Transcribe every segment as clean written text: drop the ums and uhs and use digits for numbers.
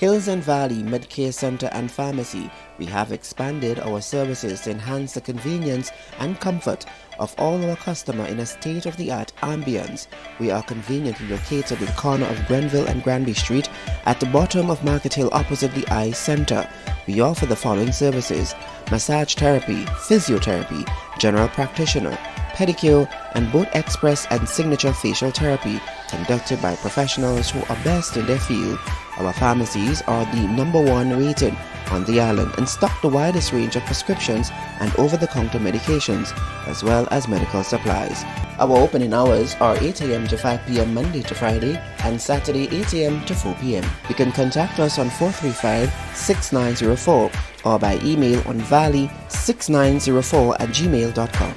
Hills and Valley Medcare Center and Pharmacy, we have expanded our services to enhance the convenience and comfort of all our customers in a state-of-the-art ambience. We are conveniently located at the corner of Grenville and Granby Street at the bottom of Market Hill opposite the Eye Center. We offer the following services: massage therapy, physiotherapy, general practitioner, pedicure, and both express and signature facial therapy conducted by professionals who are best in their field. Our pharmacies are the #1 rated on the island and stock the widest range of prescriptions and over-the-counter medications, as well as medical supplies. Our opening hours are 8 a.m. to 5 p.m. Monday to Friday and Saturday 8 a.m. to 4 p.m. You can contact us on 435-6904 or by email on valley6904@gmail.com.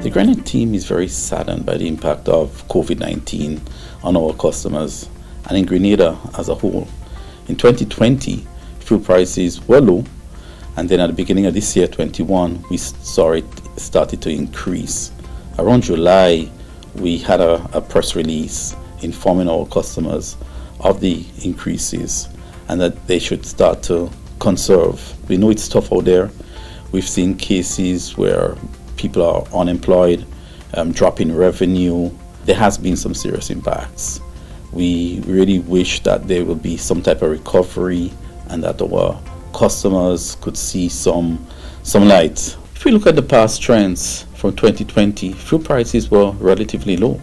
The Grenadier team is very saddened by the impact of COVID-19 on our customers and in Grenada as a whole. In 2020, fuel prices were low, and then at the beginning of this year, 21, we saw it started to increase. Around July, we had a press release informing our customers of the increases and that they should start to conserve. We know it's tough out there. We've seen cases where people are unemployed, dropping revenue. There has been some serious impacts. We really wish that there will be some type of recovery and that our customers could see some light. If we look at the past trends from 2020, fuel prices were relatively low,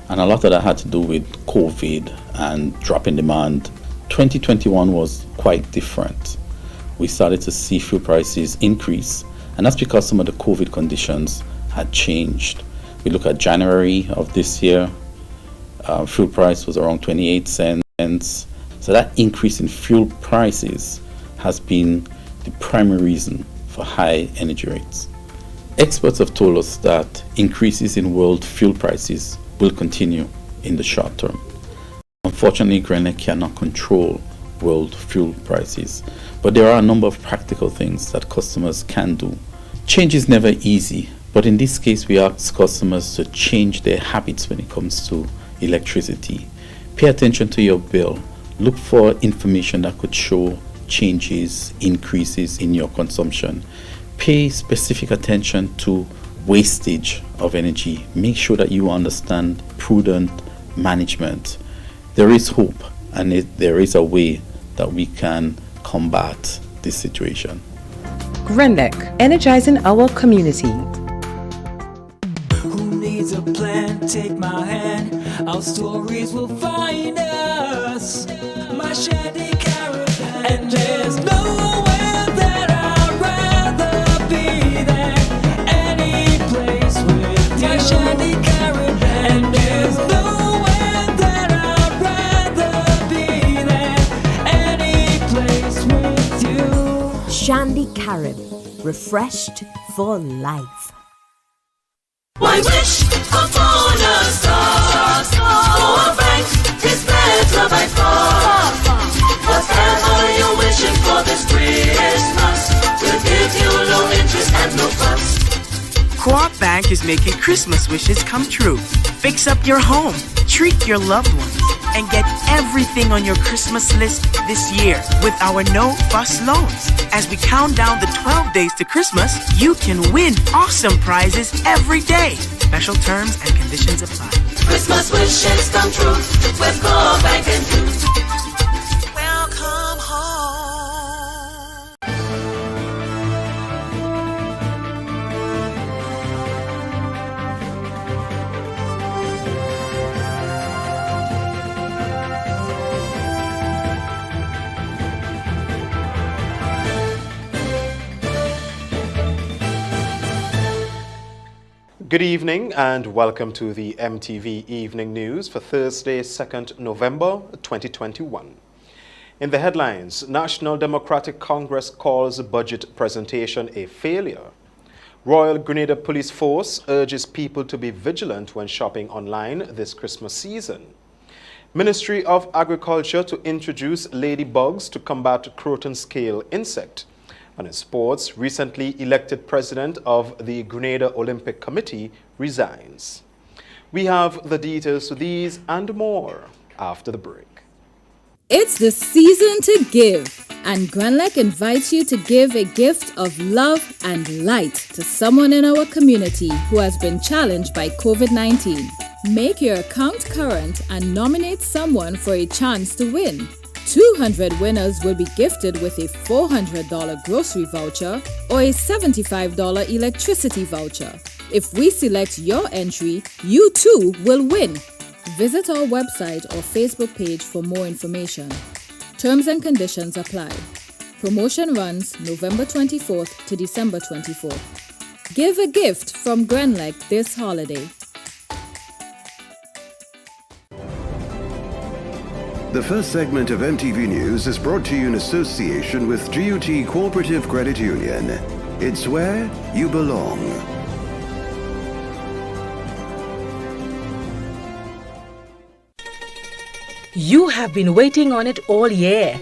and a lot of that had to do with COVID and drop in demand. 2021 was quite different. We started to see fuel prices increase, and that's because some of the COVID conditions had changed. We look at January of this year, fuel price was around 28 cents. So that increase in fuel prices has been the primary reason for high energy rates. Experts have told us that increases in world fuel prices will continue in the short term. Unfortunately, Grenadier cannot control world fuel prices, but there are a number of practical things that customers can do. Change is never easy, but in this case we ask customers to change their habits when it comes to electricity. Pay attention to your bill. Look for information that could show changes, increases in your consumption. Pay specific attention to wastage of energy. Make sure that you understand prudent management. There is hope, and there is a way that we can combat this situation. Grenadier, energizing our community. Who needs a plan? Take my hand. Our stories will find us. My Shandy Caravan. And there's nowhere that I'd rather be than any place with you. My Shandy Caravan. And there's nowhere that I'd rather be than any place with you. Shandy Carib, refreshed for life. Why wish upon a star? For a bank is better by far. Whatever you're wishing for this Christmas, we'll give you low interest and no fuss. Co-op Bank is making Christmas wishes come true. Fix up your home, treat your loved ones, and get everything on your Christmas list this year with our no-fuss loans. As we count down the 12 days to Christmas, you can win awesome prizes every day. Special terms and conditions apply. Christmas wishes come true with Co-op Bank and you. Welcome home. Good evening and welcome to the MTV Evening News for Thursday, 2nd November 2021. In the headlines, National Democratic Congress calls budget presentation a failure. Royal Grenada Police Force urges people to be vigilant when shopping online this Christmas season. Ministry of Agriculture to introduce ladybugs to combat croton scale insect. And in sports, recently elected president of the Grenada Olympic Committee resigns. We have the details to these and more after the break. It's the season to give, and Grenlec invites you to give a gift of love and light to someone in our community who has been challenged by COVID-19. Make your account current and nominate someone for a chance to win. 200 winners will be gifted with a $400 grocery voucher or a $75 electricity voucher. If we select your entry, you too will win. Visit our website or Facebook page for more information. Terms and conditions apply. Promotion runs November 24th to December 24th. Give a gift from Grenlec this holiday. The first segment of MTV News is brought to you in association with GUT Cooperative Credit Union. It's where you belong. You have been waiting on it all year.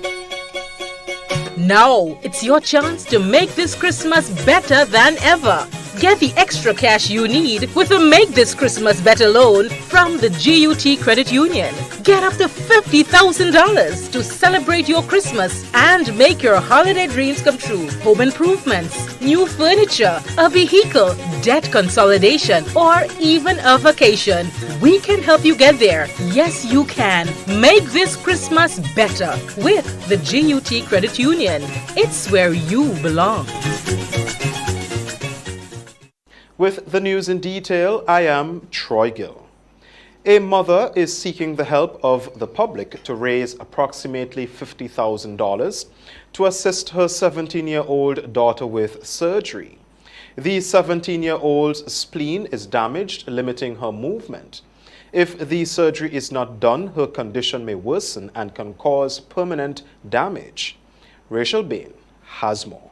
Now it's your chance to make this Christmas better than ever. Get the extra cash you need with a Make This Christmas Better loan from the GUT Credit Union. Get up to $50,000 to celebrate your Christmas and make your holiday dreams come true. Home improvements, new furniture, a vehicle, debt consolidation, or even a vacation. We can help you get there. Yes, you can. Make this Christmas better with the GUT Credit Union. It's where you belong. With the news in detail, I am Troy Gill. A mother is seeking the help of the public to raise approximately $50,000 to assist her 17-year-old daughter with surgery. The 17-year-old's spleen is damaged, limiting her movement. If the surgery is not done, her condition may worsen and can cause permanent damage. Rachel Bain has more.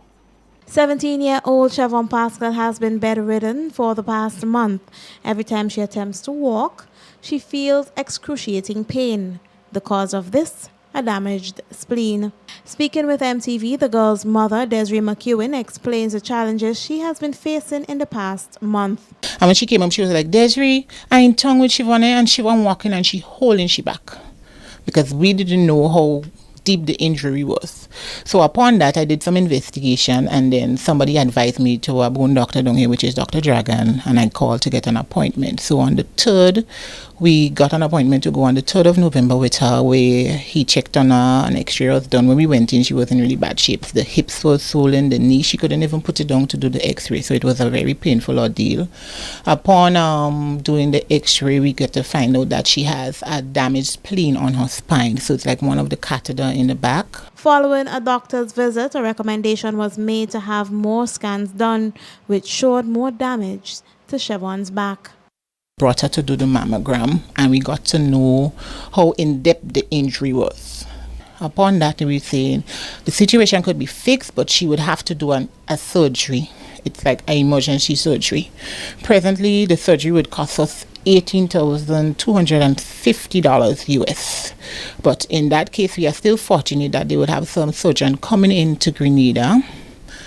17-year-old Siobhan Pascal has been bedridden for the past month. Every time she attempts to walk, she feels excruciating pain. The cause of this, a damaged spleen. Speaking with MTV, the girl's mother, Desiree McEwen, explains the challenges she has been facing in the past month. And when she came up, she was like, Desiree, I in tongue with Siobhan, and Siobhan walking and she holding she back. Because we didn't know how deep the injury was. So upon that, I did some investigation, and then somebody advised me to a bone doctor down here, which is Dr. Dragon, and I called to get an appointment. So on the 3rd, we got an appointment to go on the 3rd of November with her, where he checked on her, an x-ray was done. When we went in, she was in really bad shape. The hips were swollen, the knee, she couldn't even put it down to do the x-ray, so it was a very painful ordeal. Upon doing the x-ray, we got to find out that she has a damaged spleen on her spine, so it's like one of the catheter in the back. Following a doctor's visit, a recommendation was made to have more scans done, which showed more damage to Siobhan's back. Brought her to do the mammogram, and we got to know how in-depth the injury was. Upon that, we were saying the situation could be fixed, but she would have to do a surgery. It's like an emergency surgery. Presently, the surgery would cost us $18,250 US. But in that case, we are still fortunate that they would have some surgeon coming into Grenada.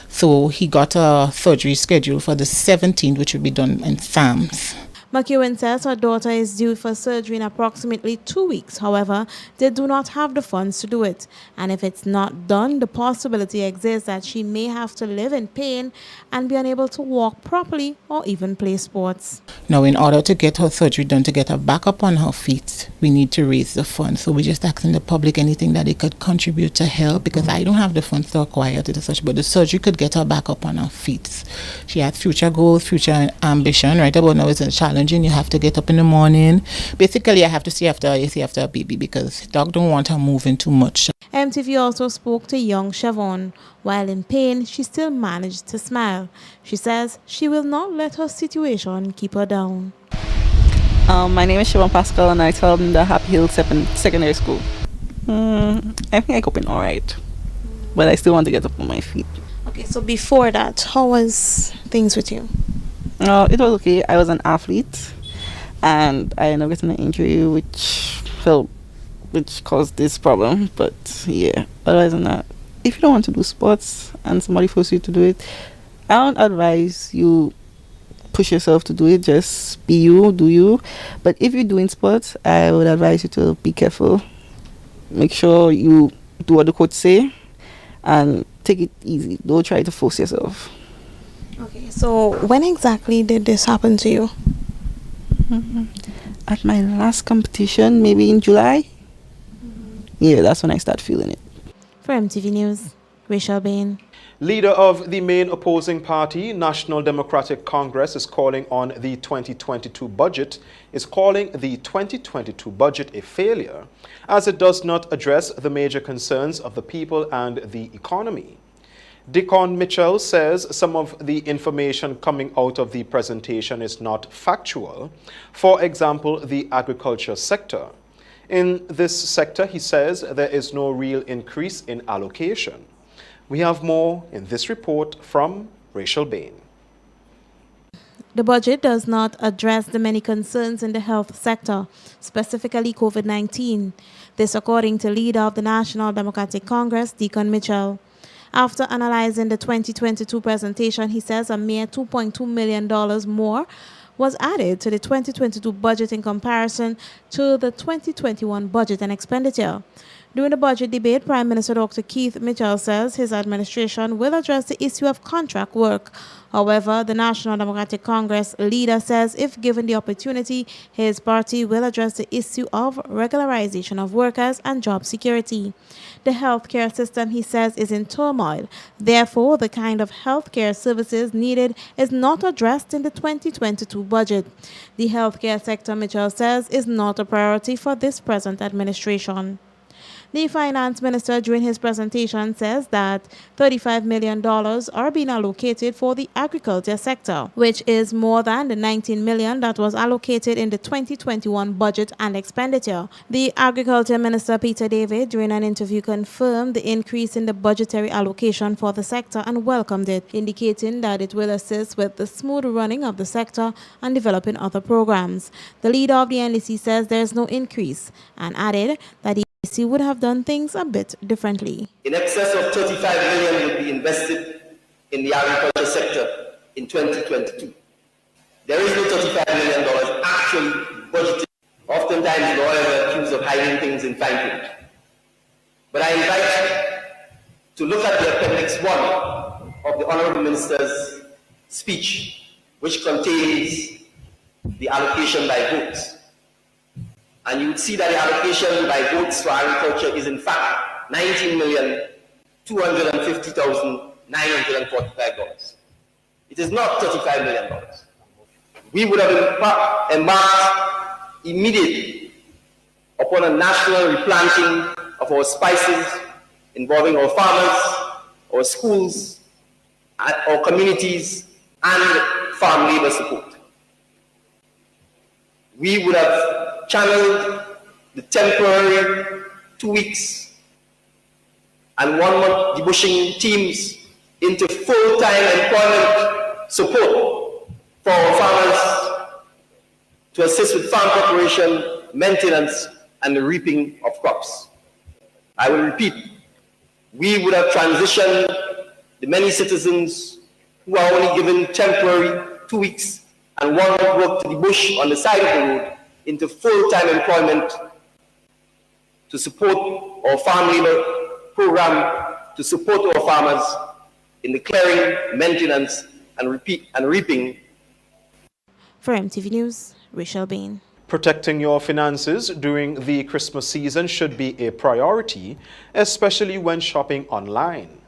So he got a surgery scheduled for the 17th, which will be done in SAMS. McEwen says her daughter is due for surgery in approximately 2 weeks. However, they do not have the funds to do it. And if it's not done, the possibility exists that she may have to live in pain and be unable to walk properly or even play sports. Now, in order to get her surgery done, to get her back up on her feet, we need to raise the funds. So we're just asking the public anything that they could contribute to help, because I don't have the funds to acquire to the surgery, but the surgery could get her back up on her feet. She has future goals, future ambition. Right about now, it's a challenge. You have to get up in the morning. Basically, I have to see after a baby, because dog don't want her moving too much. MTV also spoke to young Siobhan. While in pain, she still managed to smile. She says she will not let her situation keep her down. My name is Siobhan Pascal, and I taught in the Happy Hill Secondary School. I think I'm coping all right, but I still want to get up on my feet. Okay, so before that, how was things with you? It was okay. I was an athlete, and I ended up getting an injury which caused this problem. But yeah, otherwise than that, if you don't want to do sports and somebody forces you to do it, I don't advise you push yourself to do it. Just be you, do you. But if you're doing sports, I would advise you to be careful. Make sure you do what the coach say and take it easy. Don't try to force yourself. Okay, so when exactly did this happen to you? At my last competition, maybe in July. Yeah, that's when I start feeling it. For MTV News, Rachel Bain. Leader of the main opposing party, National Democratic Congress, is calling the 2022 budget a failure, as it does not address the major concerns of the people and the economy. Deacon Mitchell says some of the information coming out of the presentation is not factual. For example, the agriculture sector. In this sector, he says there is no real increase in allocation. We have more in this report from Rachel Bain. The budget does not address the many concerns in the health sector, specifically COVID-19. This according to leader of the National Democratic Congress, Deacon Mitchell. After analyzing the 2022 presentation, he says a mere $2.2 million more was added to the 2022 budget in comparison to the 2021 budget and expenditure. During the budget debate, Prime Minister Dr. Keith Mitchell says his administration will address the issue of contract work. However, the National Democratic Congress leader says if given the opportunity, his party will address the issue of regularization of workers and job security. The healthcare system, he says, is in turmoil. Therefore, the kind of healthcare services needed is not addressed in the 2022 budget. The healthcare sector, Mitchell says, is not a priority for this present administration. The finance minister during his presentation says that $35 million are being allocated for the agriculture sector, which is more than the $19 million that was allocated in the 2021 budget and expenditure. The agriculture minister Peter David during an interview confirmed the increase in the budgetary allocation for the sector and welcomed it, indicating that it will assist with the smooth running of the sector and developing other programs. The leader of the NDC says there is no increase and added that he would have done things a bit differently. In excess of $35 million will be invested in the agriculture sector in 2022. There is no $35 million actually budgeted. Oftentimes, lawyers are accused of hiding things in fine print. But I invite you to look at the Appendix 1 of the Honorable Minister's speech, which contains the allocation by votes. And you would see that the allocation by votes for agriculture is in fact $19,250,945. It is not $35 million. We would have embarked immediately upon a national replanting of our spices involving our farmers, our schools, our communities, and farm labor support. We would have channeled the temporary 2 weeks and 1 month debushing teams into full-time employment support for our farmers to assist with farm preparation, maintenance, and the reaping of crops. I will repeat, we would have transitioned the many citizens who are only given temporary 2 weeks and 1 month work to the bush on the side of the road into full-time employment to support our farm labor program, to support our farmers in the clearing, maintenance, and reaping. For MTV News, Rachel Bain. Protecting your finances during the Christmas season should be a priority, especially when shopping online.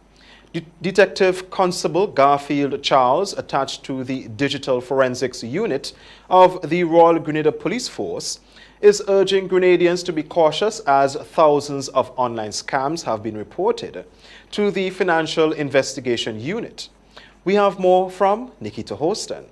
Detective Constable Garfield Charles, attached to the Digital Forensics Unit of the Royal Grenada Police Force, is urging Grenadians to be cautious as thousands of online scams have been reported to the Financial Investigation Unit. We have more from Nikita Houston.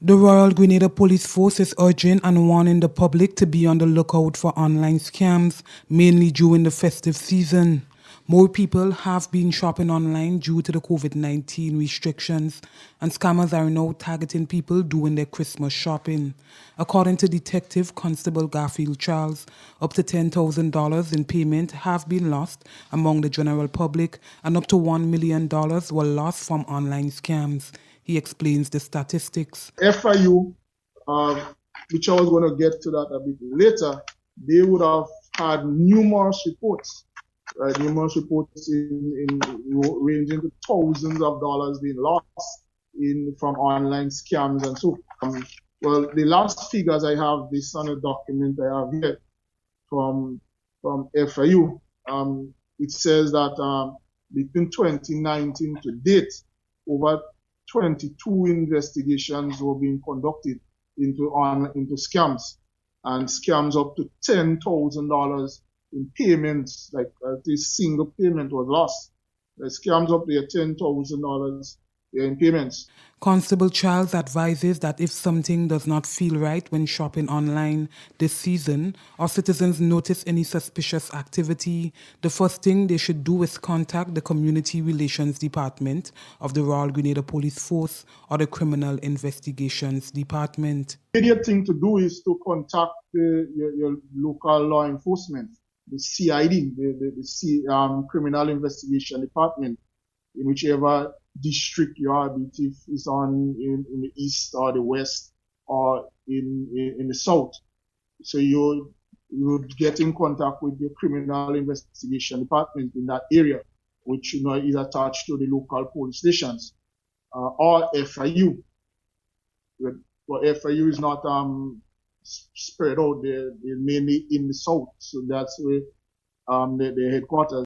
The Royal Grenada Police Force is urging and warning the public to be on the lookout for online scams, mainly during the festive season. More people have been shopping online due to the COVID-19 restrictions, and scammers are now targeting people doing their Christmas shopping. According to Detective Constable Garfield Charles, up to $10,000 in payment have been lost among the general public, and up to $1 million were lost from online scams. He explains the statistics. FIU, which I was going to get to that a bit later, they would have had numerous reports. Numerous reports ranging to thousands of dollars being lost from online scams and so. Well, the last figures I have, this on a document I have here from FIU, it says that between 2019 to date, over 22 investigations were being conducted into scams, and scams up to $10,000 in payments, like this single payment was lost. The scams up there $10,000 in payments. Constable Charles advises that if something does not feel right when shopping online this season, or citizens notice any suspicious activity, the first thing they should do is contact the Community Relations Department of the Royal Grenada Police Force or the Criminal Investigations Department. The immediate thing to do is to contact your local law enforcement, the CID, the Criminal Investigation Department, in whichever district you are, if it's in the east or the west or in the south. So you would get in contact with the Criminal Investigation Department in that area, which is attached to the local police stations, or FIU. But FIU is not spread out, they're mainly in the south, so that's where the headquarters.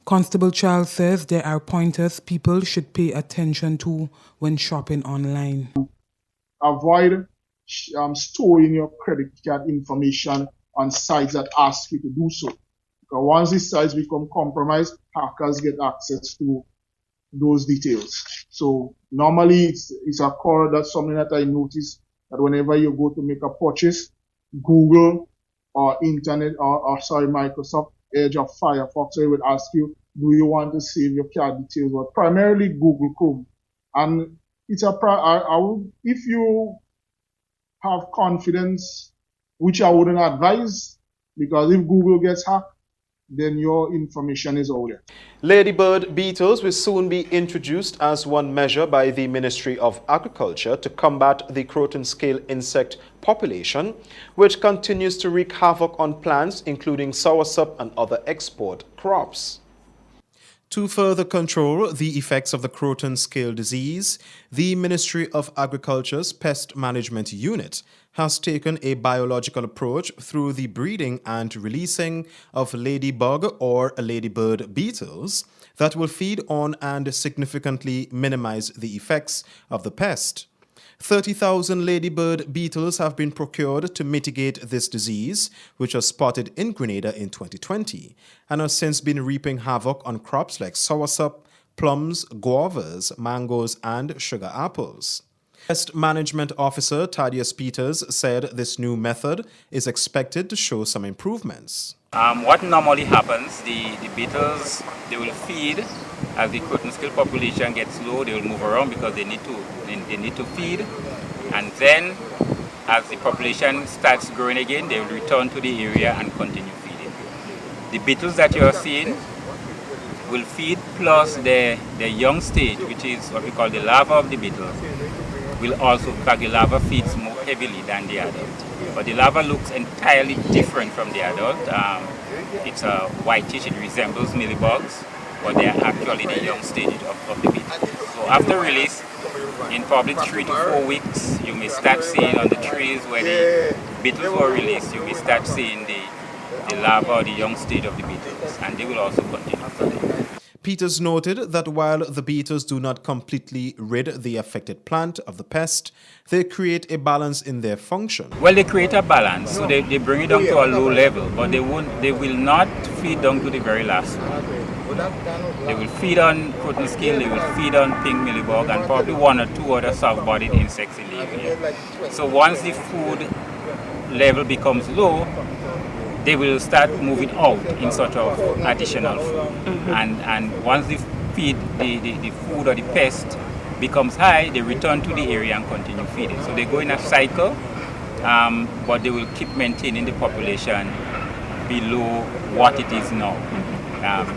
Constable Charles says there are pointers people should pay attention to when shopping online. Avoid storing your credit card information on sites that ask you to do so. Because once these sites become compromised, hackers get access to those details. So normally it's a core, that's something that I notice, that whenever you go to make a purchase, Google or Microsoft Edge or Firefox, they would ask you, do you want to save your card details? Or primarily Google Chrome. And it's if you have confidence, which I wouldn't advise, because if Google gets hacked, then your information is out there. Ladybird beetles will soon be introduced as one measure by the Ministry of Agriculture to combat the croton scale insect population, which continues to wreak havoc on plants, including soursop and other export crops. To further control the effects of the croton scale disease, the Ministry of Agriculture's Pest Management Unit has taken a biological approach through the breeding and releasing of ladybug or ladybird beetles that will feed on and significantly minimize the effects of the pest. 30,000 ladybird beetles have been procured to mitigate this disease, which was spotted in Grenada in 2020, and has since been reaping havoc on crops like soursop, plums, guavas, mangoes, and sugar apples. Pest Management Officer Thaddeus Peters said this new method is expected to show some improvements. What normally happens, the beetles, they will feed. As the croton scale population gets low, they will move around because they need to feed. And then, as the population starts growing again, they will return to the area and continue feeding. The beetles that you are seeing will feed, plus the young stage, which is what we call the larva of the beetle, will also, in fact, the larva feeds more heavily than the adult. But the larva looks entirely different from the adult. It's a whitish, it resembles mealybugs, but they are actually the young stage of the beetle. So after release, in probably 3 to 4 weeks, you may start seeing on the trees where the beetles were released, you may start seeing the larva or the young stage of the beetles, and they will also continue feeding. Peters noted that while the beetles do not completely rid the affected plant of the pest, they create a balance in their function. Well, they create a balance, so they bring it down to a low level, but they will not feed down to the very last one. They will feed on croton scale, they will feed on pink mealybug, and probably 1 or 2 other soft-bodied insects in the area. So once the food level becomes low, they will start moving out in sort of additional food. And once the food or the pest becomes high, they return to the area and continue feeding. So they go in a cycle, but they will keep maintaining the population below what it is now.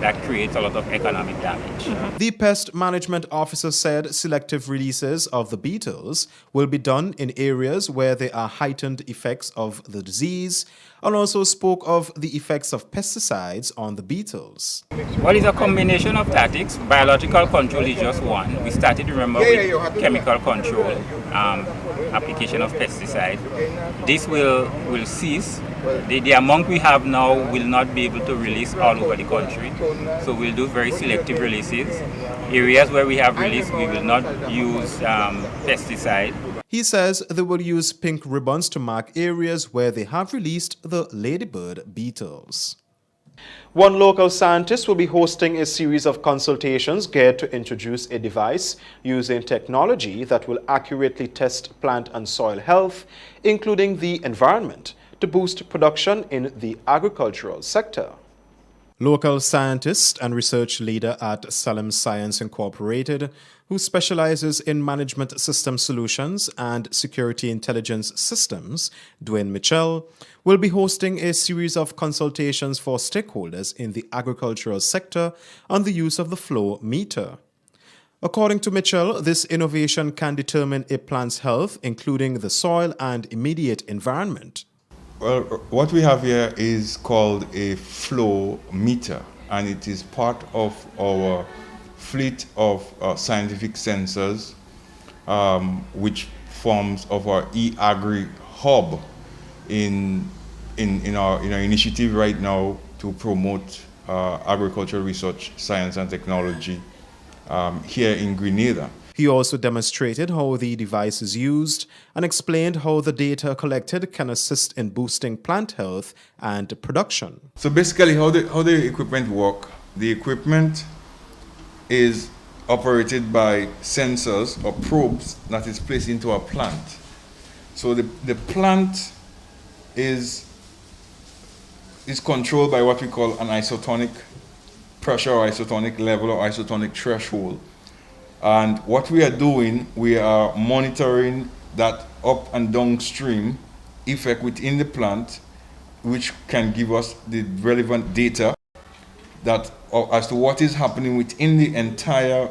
That creates a lot of economic damage. The pest management officer said selective releases of the beetles will be done in areas where there are heightened effects of the disease, and also spoke of the effects of pesticides on the beetles. Well, it's a combination of tactics. Biological control is just one. We started, remember, with chemical control, application of pesticide. This will cease. The amount we have now will not be able to release all over the country. So we'll do very selective releases. Areas where we have release, we will not use pesticide. He says they will use pink ribbons to mark areas where they have released the ladybird beetles. One local scientist will be hosting a series of consultations geared to introduce a device using technology that will accurately test plant and soil health, including the environment, to boost production in the agricultural sector. Local scientist and research leader at Salem Science Incorporated, who specializes in management system solutions and security intelligence systems, Dwayne Mitchell, will be hosting a series of consultations for stakeholders in the agricultural sector on the use of the flow meter. According to Mitchell, this innovation can determine a plant's health, including the soil and immediate environment. Well, what we have here is called a flow meter, and it is part of our fleet of scientific sensors, which forms of our eAgri hub in our initiative right now to promote agricultural research, science and technology here in Grenada. He also demonstrated how the device is used and explained how the data collected can assist in boosting plant health and production. So basically how the equipment work, the equipment is operated by sensors or probes that is placed into a plant. So the plant is controlled by what we call an isotonic pressure or isotonic level or isotonic threshold. And what we are doing, we are monitoring that up and downstream effect within the plant, which can give us the relevant data that as to what is happening within the entire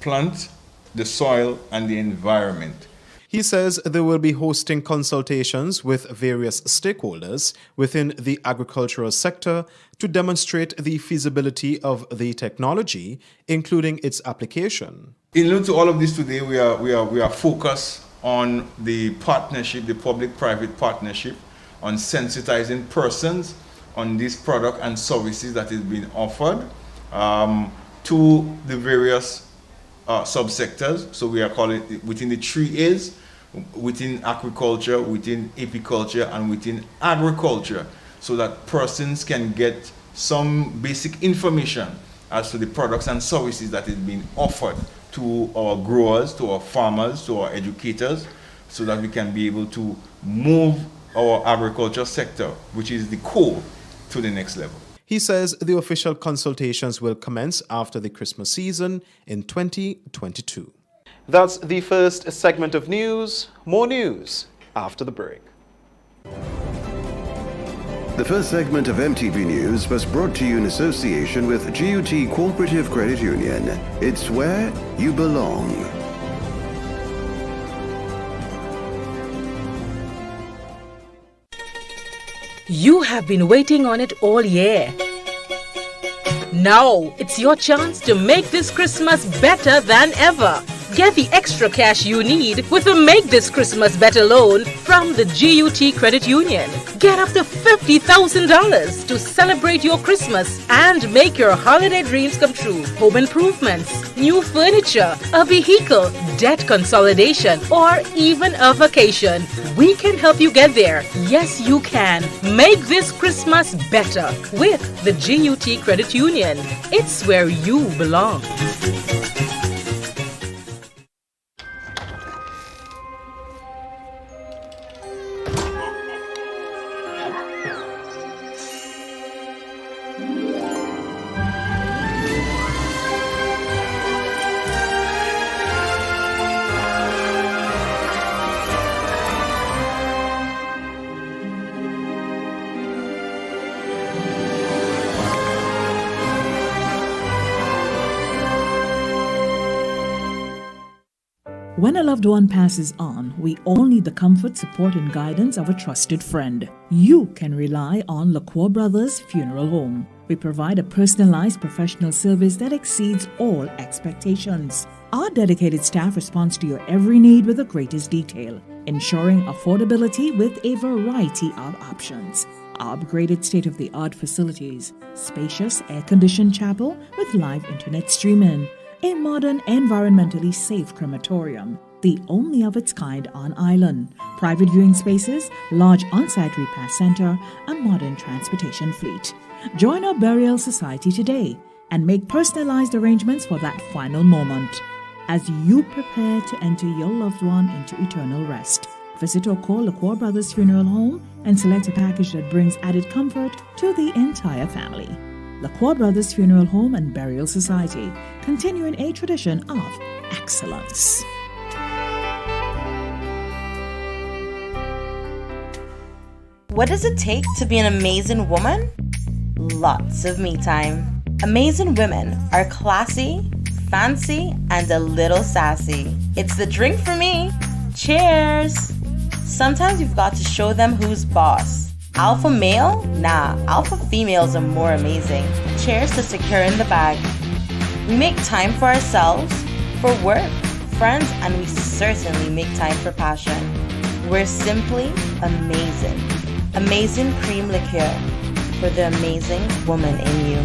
plant, the soil, and the environment. He says they will be hosting consultations with various stakeholders within the agricultural sector to demonstrate the feasibility of the technology, including its application. In lieu to all of this today, we are focused on the partnership, the public-private partnership, on sensitizing persons on this product and services that is being offered to the various subsectors. So we are calling it within the 3 A's, within aquaculture, within apiculture, and within agriculture, so that persons can get some basic information as to the products and services that is being offered to our growers, to our farmers, to our educators, so that we can be able to move our agriculture sector, which is the core, to the next level. He says the official consultations will commence after the Christmas season in 2022. That's the first segment of news. More news after the break. The first segment of MTV News was brought to you in association with GUT Cooperative Credit Union. It's where you belong. You have been waiting on it all year. Now it's your chance to make this Christmas better than ever. Get the extra cash you need with a Make This Christmas Better loan from the GUT Credit Union. Get up to $50,000 to celebrate your Christmas and make your holiday dreams come true. Home improvements, new furniture, a vehicle, debt consolidation, or even a vacation. We can help you get there. Yes, you can. Make this Christmas better with the GUT Credit Union. It's where you belong. When a loved one passes on, we all need the comfort, support, and guidance of a trusted friend. You can rely on LaCour Brothers Funeral Home. We provide a personalized professional service that exceeds all expectations. Our dedicated staff responds to your every need with the greatest detail, ensuring affordability with a variety of options. Our upgraded state-of-the-art facilities, spacious air-conditioned chapel with live internet streaming, a modern, environmentally safe crematorium, the only of its kind on island, private viewing spaces, large on-site repast center, a modern transportation fleet. Join our burial society today and make personalized arrangements for that final moment as you prepare to enter your loved one into eternal rest. Visit or call LaCour Brothers Funeral Home and select a package that brings added comfort to the entire family. LaCour Brothers Funeral Home and Burial Society, continuing a tradition of excellence. What does it take to be an amazing woman? Lots of me time. Amazing women are classy, fancy, and a little sassy. It's the drink for me. Cheers! Sometimes you've got to show them who's boss. Alpha male? Nah, alpha females are more amazing. Cheers to securing the bag. We make time for ourselves, for work, friends, and we certainly make time for passion. We're simply amazing. Amazing cream liqueur for the amazing woman in you.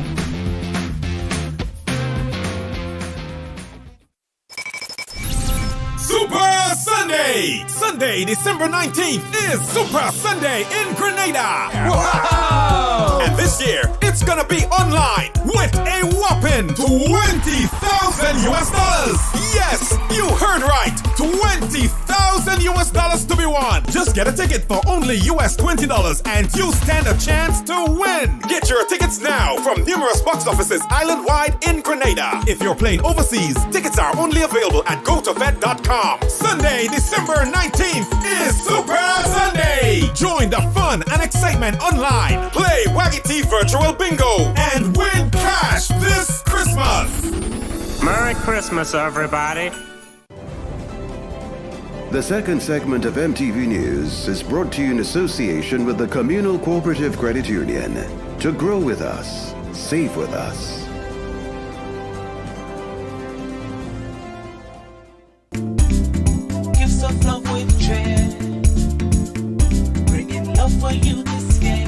Super Sunday! Sunday, December 19th is Super Sunday in Grenada! Wow! And this year, it's gonna be online with a whopping $20,000 US! Yes, you heard right! $20,000 US to be won! Just get a ticket for only US $20 and you stand a chance to win! Get your tickets now from numerous box offices island-wide in Grenada. If you're playing overseas, tickets are only available at gotofed.com. Sunday, December 19th is Super Sunday! Join the fun and excitement online. Play Waggy T Virtual Bingo and win cash this Christmas! Merry Christmas, everybody! The second segment of MTV News is brought to you in association with the Communal Cooperative Credit Union. To grow with us, save with us. Gifts of love with dread, bringing love for you this year.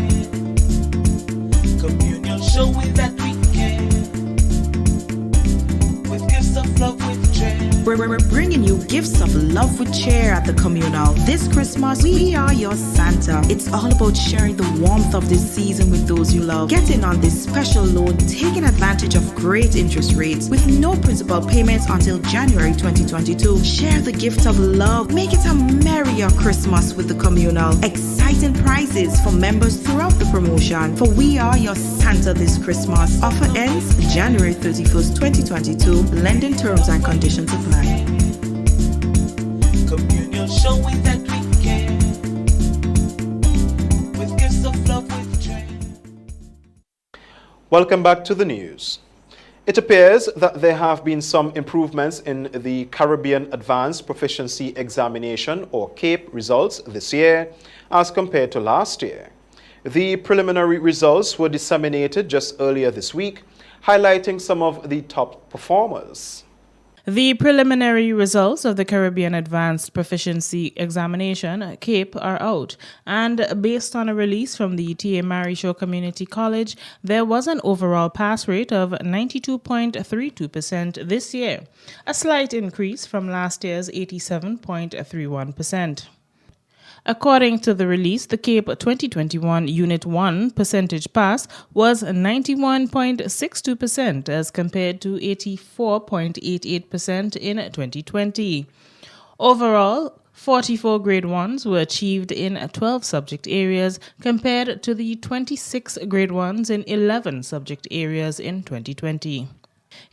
Communion showing that we care, with gifts of love with dread. We're bringing you gifts of love with cheer at the Communal. This Christmas, we are your Santa. It's all about sharing the warmth of this season with those you love. Get in on this special loan, taking advantage of great interest rates with no principal payments until January 2022. Share the gift of love. Make it a merrier Christmas with the Communal. Exciting prizes for members throughout the promotion. For we are your Santa this Christmas. Offer ends January 31st, 2022. Lending terms and conditions apply. Communion showing that we care, with gifts of love with joy. Welcome back to the news. It appears that there have been some improvements in the Caribbean Advanced Proficiency Examination, or CAPE, results this year as compared to last year. The preliminary results were disseminated just earlier this week, highlighting some of the top performers. The preliminary results of the Caribbean Advanced Proficiency Examination, CAPE, are out, and based on a release from the T.A. Marisho Community College, there was an overall pass rate of 92.32% this year, a slight increase from last year's 87.31%. According to the release, the CAPE 2021 Unit 1 percentage pass was 91.62% as compared to 84.88% in 2020. Overall, 44 grade 1s were achieved in 12 subject areas compared to the 26 grade 1s in 11 subject areas in 2020.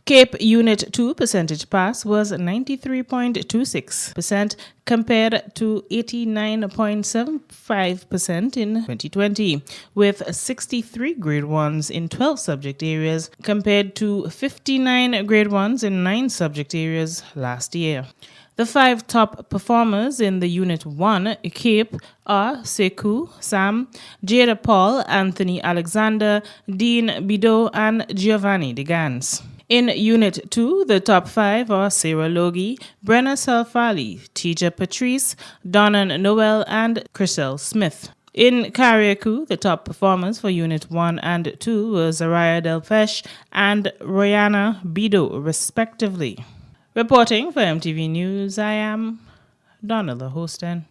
CAPE Unit 2 percentage pass was 93.26% compared to 89.75% in 2020, with 63 grade 1s in 12 subject areas compared to 59 grade 1s in 9 subject areas last year. The 5 top performers in the Unit 1 Cape are Sekou Sam, Jada Paul, Anthony Alexander, Dean Bido, and Giovanni De Gans. In Unit 2, the top 5 are Sarah Logie, Brenna Salfali, Tija Patrice, Donnan Noel, and Chriselle Smith. In Carriacou, the top performers for Unit 1 and 2 were Zaraya Delpesh and Royana Bido, respectively. Reporting for MTV News, I am Donna the Hostin.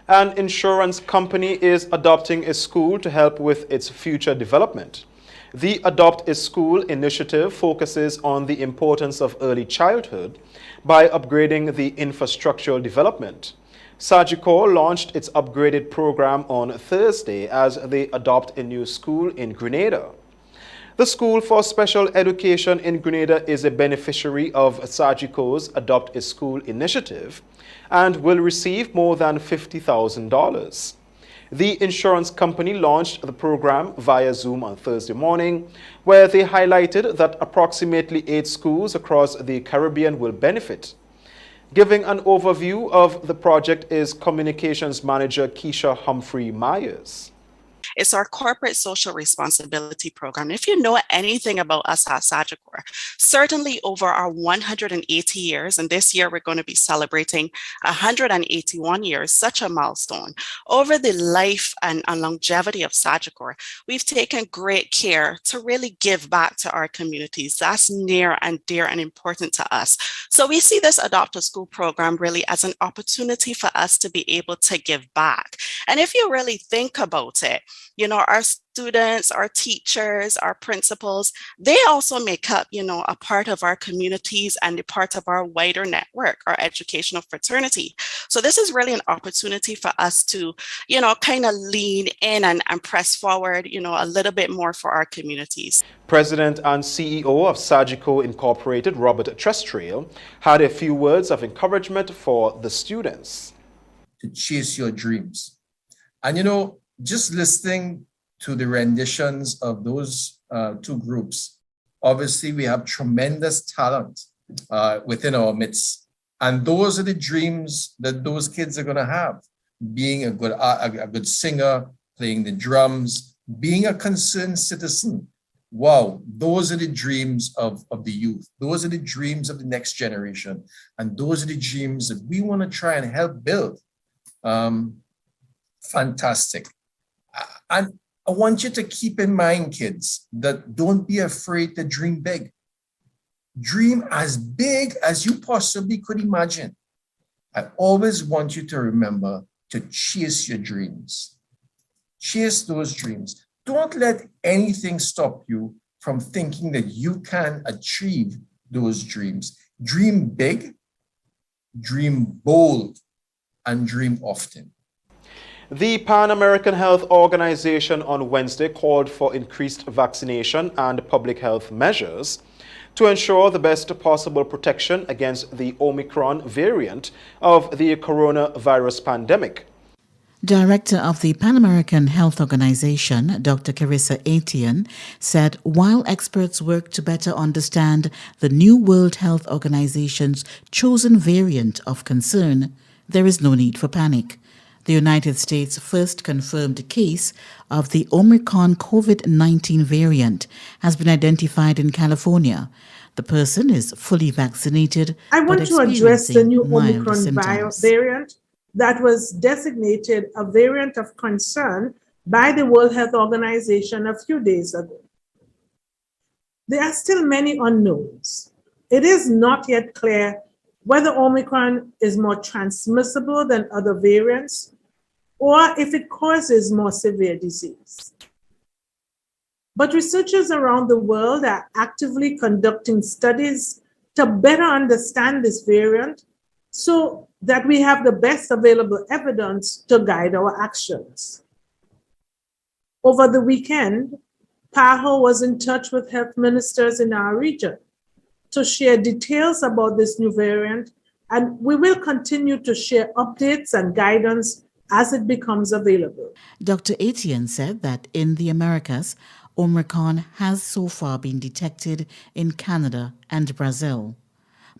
An insurance company is adopting a school to help with its future development. The Adopt a School initiative focuses on the importance of early childhood by upgrading the infrastructural development. Sagicor launched its upgraded program on Thursday as they adopt a new school in Grenada. The School for Special Education in Grenada is a beneficiary of Sagicor's Adopt a School initiative and will receive more than $50,000. The insurance company launched the program via Zoom on Thursday morning, where they highlighted that approximately 8 schools across the Caribbean will benefit. Giving an overview of the project is Communications Manager Keisha Humphrey Myers. It's our corporate social responsibility program. If you know anything about us at Sagicor, certainly over our 180 years, and this year we're going to be celebrating 181 years, such a milestone. Over the life and longevity of Sagicor, we've taken great care to really give back to our communities. That's near and dear and important to us. So we see this Adopt a School program really as an opportunity for us to be able to give back. And if you really think about it, you know, our students, our teachers, our principals, they also make up, you know, a part of our communities and a part of our wider network, our educational fraternity. So this is really an opportunity for us to, you know, kind of lean in and press forward, you know, a little bit more for our communities. President and CEO of Sagicor Incorporated, Robert Trestrail, had a few words of encouragement for the students. To chase your dreams. And, you know, just listening to the renditions of those 2 groups, obviously we have tremendous talent within our midst. And those are the dreams that those kids are going to have. Being a good singer, playing the drums, being a concerned citizen. Wow, those are the dreams of the youth. Those are the dreams of the next generation. And those are the dreams that we want to try and help build. Fantastic. And I want you to keep in mind, kids, that don't be afraid to dream big. Dream as big as you possibly could imagine. I always want you to remember to chase your dreams. Chase those dreams. Don't let anything stop you from thinking that you can achieve those dreams. Dream big, dream bold, and dream often. The Pan American Health Organization on Wednesday called for increased vaccination and public health measures to ensure the best possible protection against the Omicron variant of the coronavirus pandemic. Director of the Pan American Health Organization, Dr. Carissa Etienne, said while experts work to better understand the new World Health Organization's chosen variant of concern, there is no need for panic. The United States' first confirmed case of the Omicron COVID-19 variant has been identified in California. The person is fully vaccinated. I want to address the new Omicron variant that was designated a variant of concern by the World Health Organization a few days ago. There are still many unknowns. It is not yet clear whether Omicron is more transmissible than other variants or if it causes more severe disease. But researchers around the world are actively conducting studies to better understand this variant so that we have the best available evidence to guide our actions. Over the weekend, PAHO was in touch with health ministers in our region to share details about this new variant, and we will continue to share updates and guidance as it becomes available. Dr. Etienne said that in the Americas, Omicron has so far been detected in Canada and Brazil.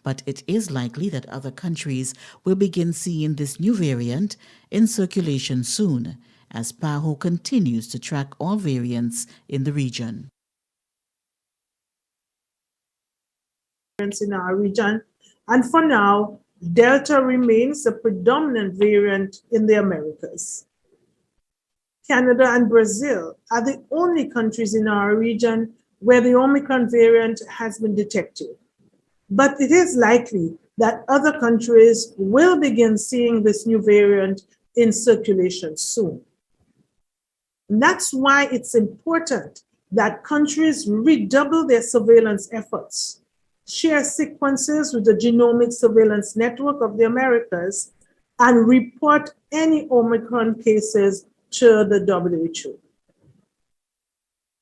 but it is likely that other countries will begin seeing this new variant in circulation soon, as PAHO continues to track all variants in the region. In our region, and for now, Delta remains the predominant variant in the Americas. Canada and Brazil are the only countries in our region where the Omicron variant has been detected. But it is likely that other countries will begin seeing this new variant in circulation soon. And that's why it's important that countries redouble their surveillance efforts, share sequences with the Genomic Surveillance Network of the Americas, and report any Omicron cases to the WHO.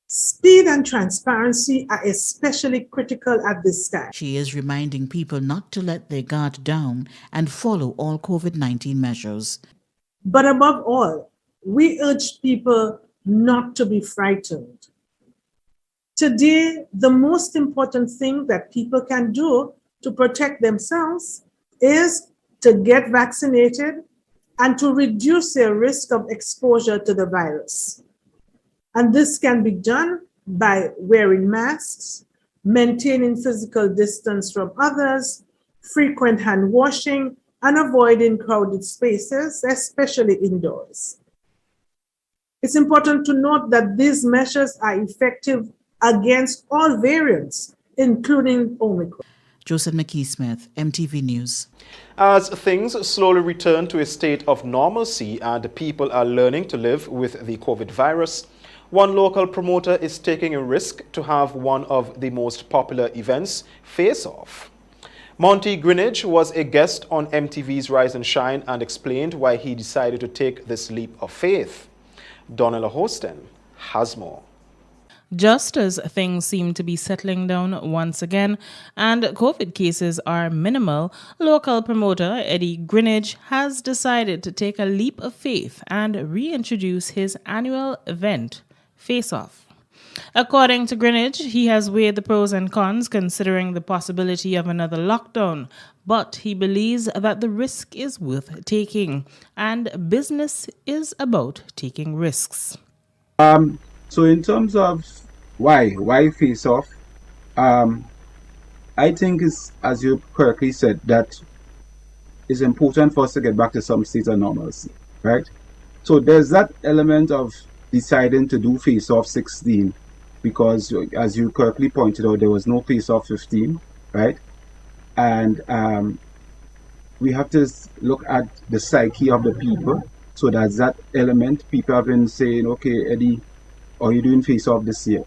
Speed and transparency are especially critical at this time. She is reminding people not to let their guard down and follow all COVID-19 measures. But above all, we urge people not to be frightened. Today, the most important thing that people can do to protect themselves is to get vaccinated and to reduce their risk of exposure to the virus. And this can be done by wearing masks, maintaining physical distance from others, frequent hand washing, and avoiding crowded spaces, especially indoors. It's important to note that these measures are effective against all variants, including Omicron. Joseph McKee-Smith, MTV News. As things slowly return to a state of normalcy and people are learning to live with the COVID virus, one local promoter is taking a risk to have one of the most popular events face off. Monty Greenidge was a guest on MTV's Rise and Shine and explained why he decided to take this leap of faith. Donella Hosten has more. Just as things seem to be settling down once again and COVID cases are minimal, local promoter Eddie Greenidge has decided to take a leap of faith and reintroduce his annual event, Face Off. According to Greenidge, he has weighed the pros and cons considering the possibility of another lockdown, but he believes that the risk is worth taking, and business is about taking risks. So in terms of why Face Off, I think is, as you correctly said, that it's important for us to get back to some state of normalcy, right? So there's that element of deciding to do Face Off 16 because, as you correctly pointed out, there was no Face Off 15, right? And we have to look at the psyche of the people. So that's that element. People have been saying, okay, Eddie, are you doing Face Off this year?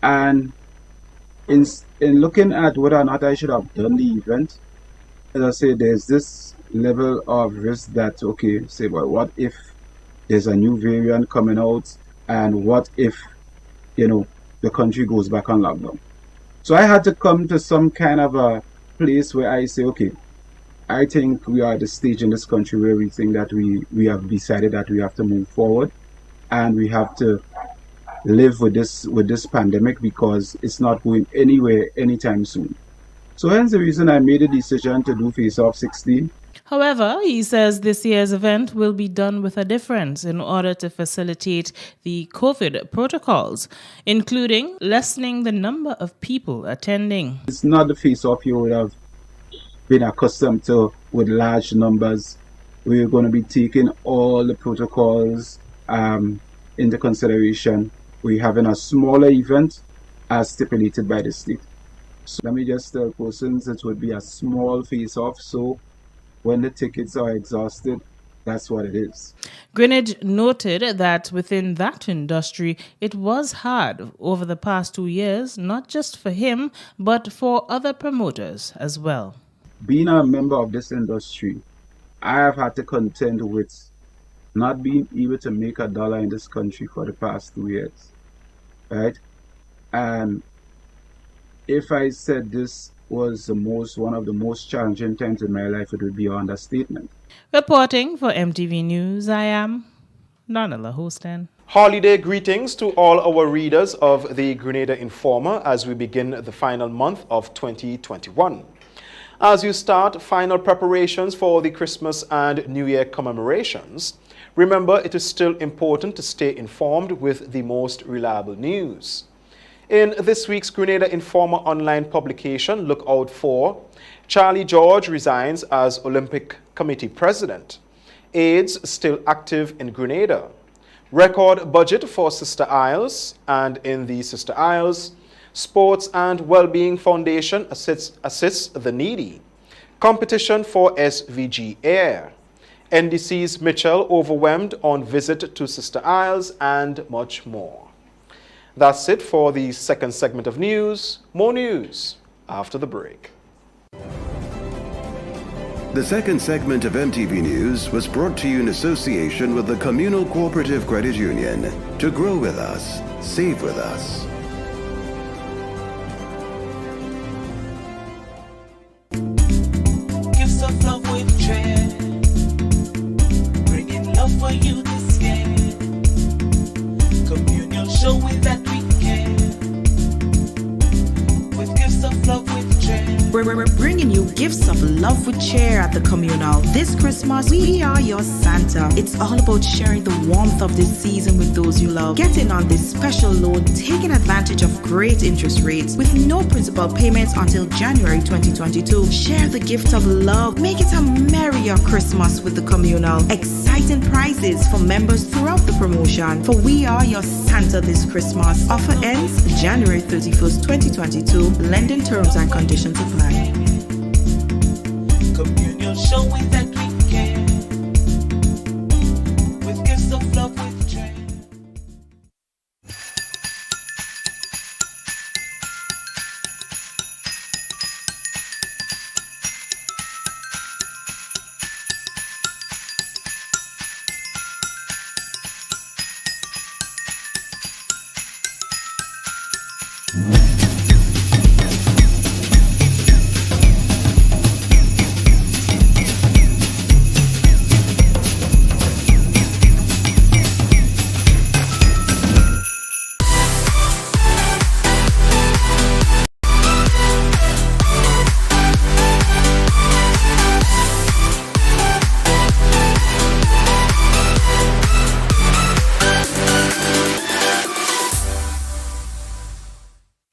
And in looking at whether or not I should have done the event, as I say, there's this level of risk that, okay, say, well, what if there's a new variant coming out, and what if, the country goes back on lockdown? So I had to come to some kind of a place where I say, okay, I think we are at the stage in this country where we think that we have decided that we have to move forward, and we have to live with this pandemic because it's not going anywhere anytime soon. So hence the reason I made a decision to do Face Off 16. However, he says this year's event will be done with a difference in order to facilitate the COVID protocols, including lessening the number of people attending. It's not the Face Off you would have been accustomed to with large numbers. We're going to be taking all the protocols into consideration. We're having a smaller event as stipulated by the state. So let me just tell persons it would be a small face-off, so when the tickets are exhausted, that's what it is. Greenidge noted that within that industry, it was hard over the past 2 years, not just for him, but for other promoters as well. Being a member of this industry, I have had to contend with not being able to make a dollar in this country for the past 2 years, right? And if I said this was one of the most challenging times in my life, it would be an understatement. Reporting for MTV News, I am Donella Hosten. Holiday greetings to all our readers of the Grenada Informer as we begin the final month of 2021. As you start final preparations for the Christmas and New Year commemorations, remember it is still important to stay informed with the most reliable news. In this week's Grenada Informer online publication, look out for Charlie George resigns as Olympic Committee President. AIDS still active in Grenada. Record budget for Sister Isles, and in the Sister Isles, Sports and Wellbeing Foundation assists the needy. Competition for SVG Air. NDC's Mitchell overwhelmed on visit to Sister Isles, and much more. That's it for the second segment of news. More news after the break. The second segment of MTV News was brought to you in association with the Communal Cooperative Credit Union. To grow with us, save with us. Gifts of love with Trend, bringing love for you this year. Communion showing that we care, with gifts of love with Trend. We're bringing you gifts of love with cheer at the communal. This Christmas, we are your Santa. It's all about sharing the warmth of this season with those you love. Get in on this special loan, taking advantage of great interest rates with no principal payments until January 2022. Share the gift of love. Make it a merrier Christmas with the communal. Exciting prizes for members throughout the promotion. For we are your Santa this Christmas. Offer ends January 31st, 2022. Lending terms and conditions apply. Communion showing that we care, with gifts of love with Trend.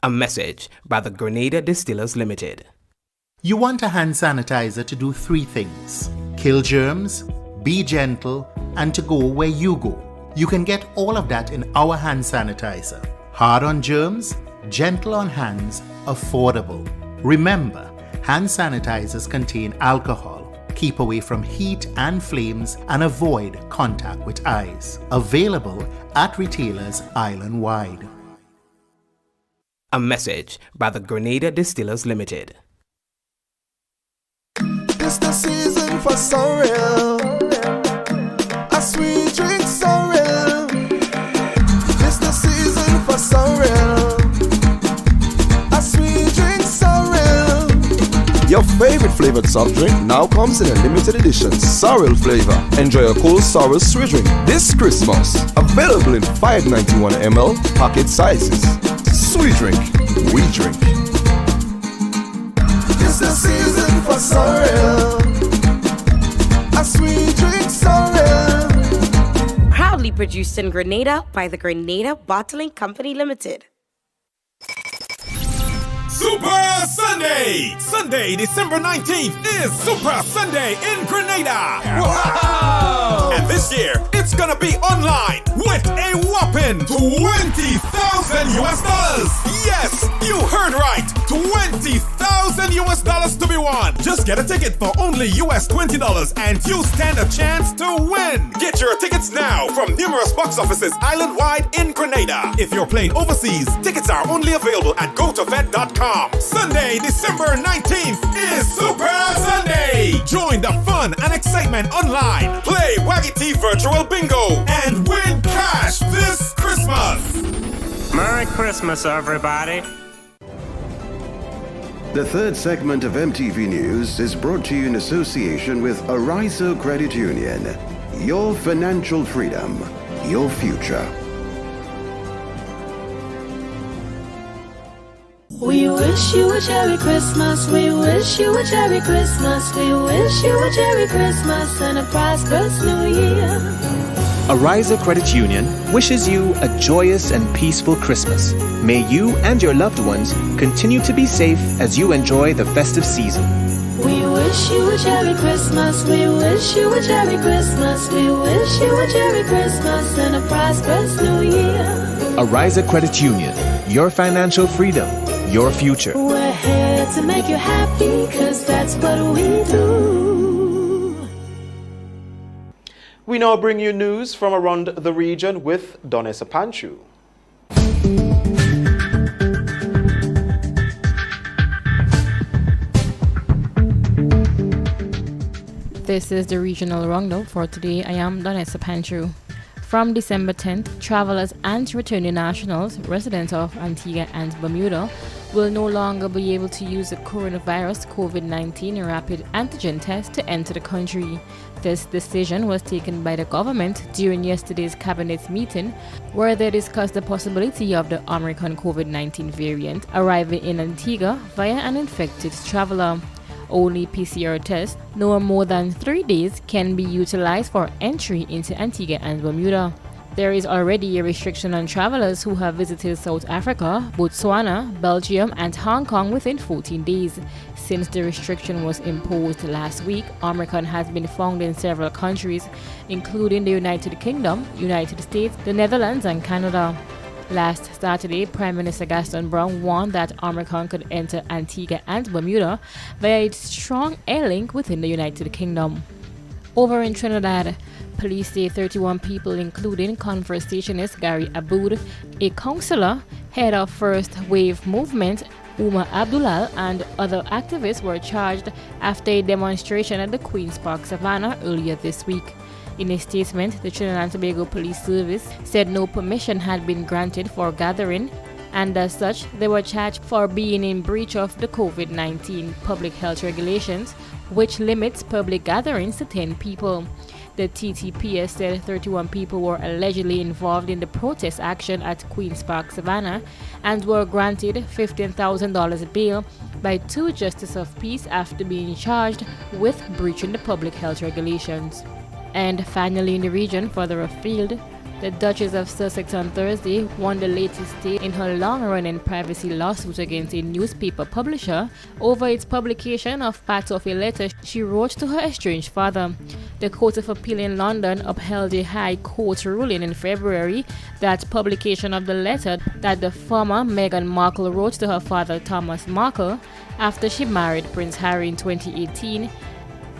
A message by the Grenada Distillers Limited. You want a hand sanitizer to do 3 things: kill germs, be gentle, and to go where you go. You can get all of that in our hand sanitizer. Hard on germs, gentle on hands, affordable. Remember, hand sanitizers contain alcohol. Keep away from heat and flames and avoid contact with eyes. Available at retailers island-wide. A message by the Grenada Distillers Limited. It's the season for sorrel, a sweet drink sorrel. It's the season for sorrel, a sweet drink sorrel. Your favorite flavored soft drink now comes in a limited edition sorrel flavor. Enjoy a cool sorrel sweet drink this Christmas. Available in 591 ml packet sizes. Sweet drink, we drink. It's the season for sorrel, a sweet drink sorrel. Proudly produced in Grenada by the Grenada Bottling Company Limited. Super Sunday! Sunday, December 19th is Super Sunday in Grenada! Wow! And this year, it's gonna be online with a whopping $20,000! Yes, you heard right! $20,000 to be won! Just get a ticket for only $20 and you stand a chance to win! Get your tickets now from numerous box offices island-wide in Grenada. If you're playing overseas, tickets are only available at GoToVet.com. Sunday, December 19th is Super Sunday! Join the fun and excitement online. Play Waggy T Virtual Bingo and win cash this Christmas! Merry Christmas, everybody. The third segment of MTV News is brought to you in association with Arizo Credit Union. Your financial freedom, your future. We wish you a Merry Christmas. We wish you a Merry Christmas. We wish you a Merry Christmas and a prosperous New Year. Ariza Credit Union wishes you a joyous and peaceful Christmas. May you and your loved ones continue to be safe as you enjoy the festive season. We wish you a Merry Christmas. We wish you a Merry Christmas. We wish you a Merry Christmas and a prosperous New Year. Ariza Credit Union, your financial freedom, your future. We're here to make you happy, 'cause that's what we do. We now bring you news from around the region with Donessa Panchu. This is the regional roundup for today. I am Donessa Panchu. From December 10th, travelers and returning nationals, residents of Antigua and Bermuda, will no longer be able to use the coronavirus COVID-19 rapid antigen test to enter the country. This decision was taken by the government during yesterday's cabinet meeting, where they discussed the possibility of the Omicron COVID-19 variant arriving in Antigua via an infected traveler. Only PCR tests, no more than 3 days, can be utilized for entry into Antigua and Bermuda. There is already a restriction on travelers who have visited South Africa, Botswana, Belgium, and Hong Kong within 14 days. Since the restriction was imposed last week, Omicron has been found in several countries, including the United Kingdom, United States, the Netherlands, and Canada. Last Saturday, Prime Minister Gaston Brown warned that Omicron could enter Antigua and Bermuda via its strong air link within the United Kingdom. Over in Trinidad, police say 31 people, including conversationist Gary Aboud, a councillor, head of First Wave Movement, Umar Abdullah, and other activists were charged after a demonstration at the Queen's Park Savannah earlier this week. In a statement, the Trinidad and Tobago Police Service said no permission had been granted for gathering, and as such, they were charged for being in breach of the COVID-19 public health regulations, which limits public gatherings to 10 people. The TTPS said 31 people were allegedly involved in the protest action at Queen's Park Savannah and were granted $15,000 bail by 2 justices of peace after being charged with breaching the public health regulations. And finally, in the region, further afield, the Duchess of Sussex on Thursday won the latest stage in her long-running privacy lawsuit against a newspaper publisher over its publication of parts of a letter she wrote to her estranged father. The Court of Appeal in London upheld a High Court ruling in February that publication of the letter that the former Meghan Markle wrote to her father Thomas Markle after she married Prince Harry in 2018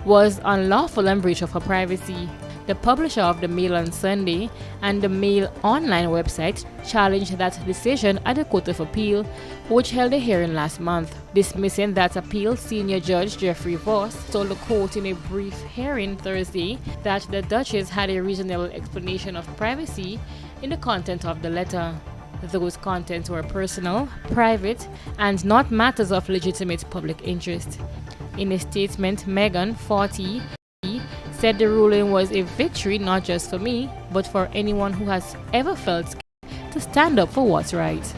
was unlawful and breach of her privacy. The publisher of the Mail on Sunday and the Mail online website challenged that decision at the Court of Appeal, which held a hearing last month. Dismissing that appeal, Senior Judge Jeffrey Voss told the court in a brief hearing Thursday that the Duchess had a reasonable explanation of privacy in the content of the letter. Those contents were personal, private, and not matters of legitimate public interest. In a statement, Meghan, 40, said the ruling was a victory not just for me, but for anyone who has ever felt scared to stand up for what's right.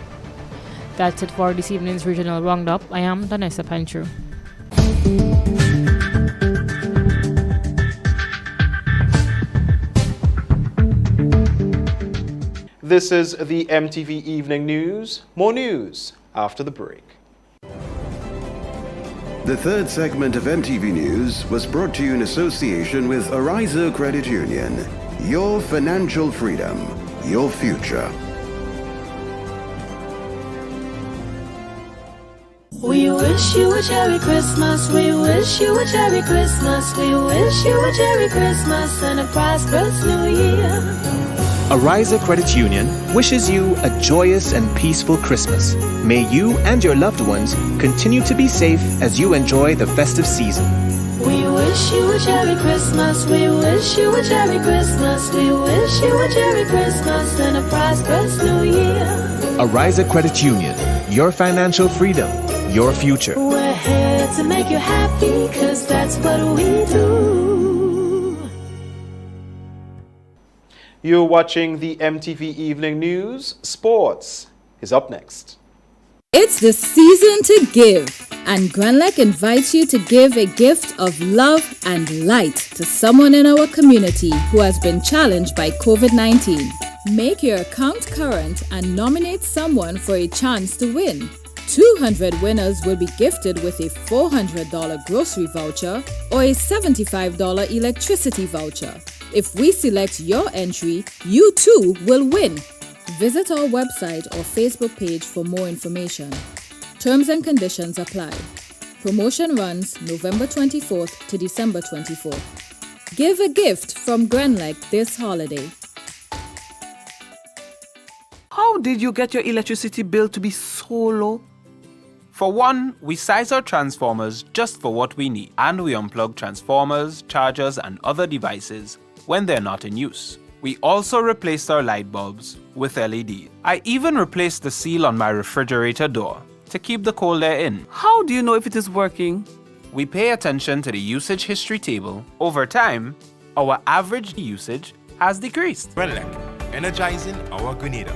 That's it for this evening's regional roundup. I am Donessa Panchu. This is the MTV Evening News. More news after the break. The third segment of MTV News was brought to you in association with Ariza Credit Union. Your financial freedom, your future. We wish you a Merry Christmas. We wish you a Merry Christmas. We wish you a Merry Christmas and a prosperous New Year. Ariza Credit Union wishes you a joyous and peaceful Christmas. May you and your loved ones continue to be safe as you enjoy the festive season. We wish you a Merry Christmas. We wish you a Merry Christmas. We wish you a Merry Christmas and a prosperous New Year. Ariza Credit Union, your financial freedom, your future. We're here to make you happy, 'cause that's what we do. You're watching the MTV Evening News. Sports is up next. It's the season to give, and Granlec invites you to give a gift of love and light to someone in our community who has been challenged by COVID-19. Make your account current and nominate someone for a chance to win. 200 winners will be gifted with a $400 grocery voucher or a $75 electricity voucher. If we select your entry, you too will win. Visit our website or Facebook page for more information. Terms and conditions apply. Promotion runs November 24th to December 24th. Give a gift from Granlec this holiday. How did you get your electricity bill to be so low? For one, we size our transformers just for what we need, and we unplug transformers, chargers, and other devices when they're not in use. We also replaced our light bulbs with LED. I even replaced the seal on my refrigerator door to keep the cold air in. How do you know if it is working? We pay attention to the usage history table. Over time, our average usage has decreased. Granlec, energizing our Grenada.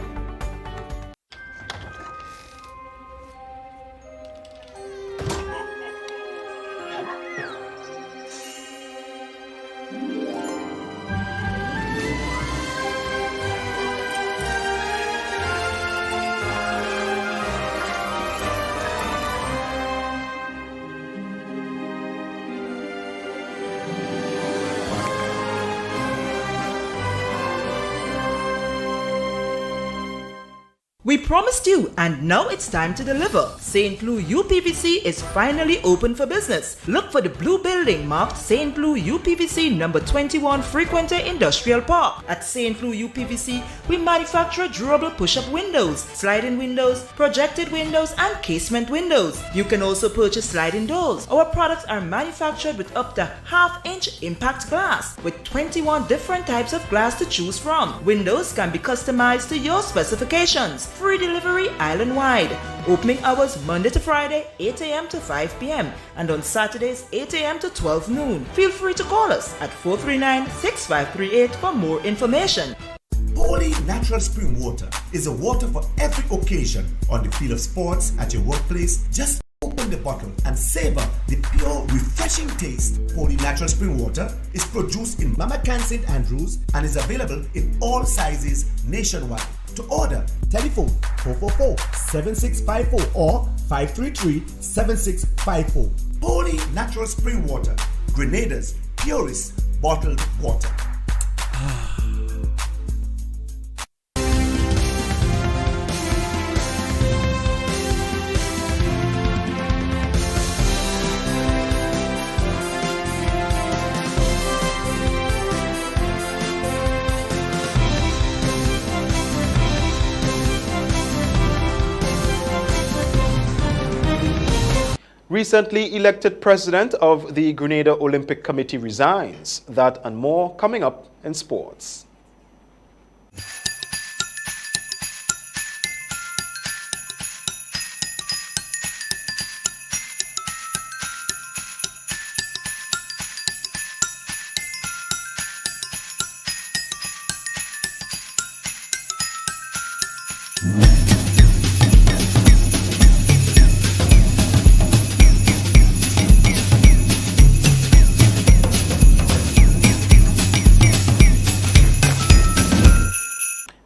We promised you, and now it's time to deliver. St. Louis UPVC is finally open for business. Look for the blue building marked St. Louis UPVC number 21 Frequenter Industrial Park. At St. Louis UPVC, we manufacture durable push-up windows, sliding windows, projected windows, and casement windows. You can also purchase sliding doors. Our products are manufactured with up to half-inch impact glass, with 21 different types of glass to choose from. Windows can be customized to your specifications. Free delivery island-wide. Opening hours Monday to Friday, 8 a.m. to 5 p.m. and on Saturdays, 8 a.m. to 12 noon. Feel free to call us at 439-6538 for more information. Holy Natural Spring Water is a water for every occasion. On the field of sports, at your workplace, just open the bottle and savor the pure, refreshing taste. Holy Natural Spring Water is produced in Mama Can St. Andrews and is available in all sizes nationwide. To order, telephone 444-7654 or 533-7654. Holy Natural Spring Water, Grenada's purest bottled water. Recently elected president of the Grenada Olympic Committee resigns. That and more coming up in sports.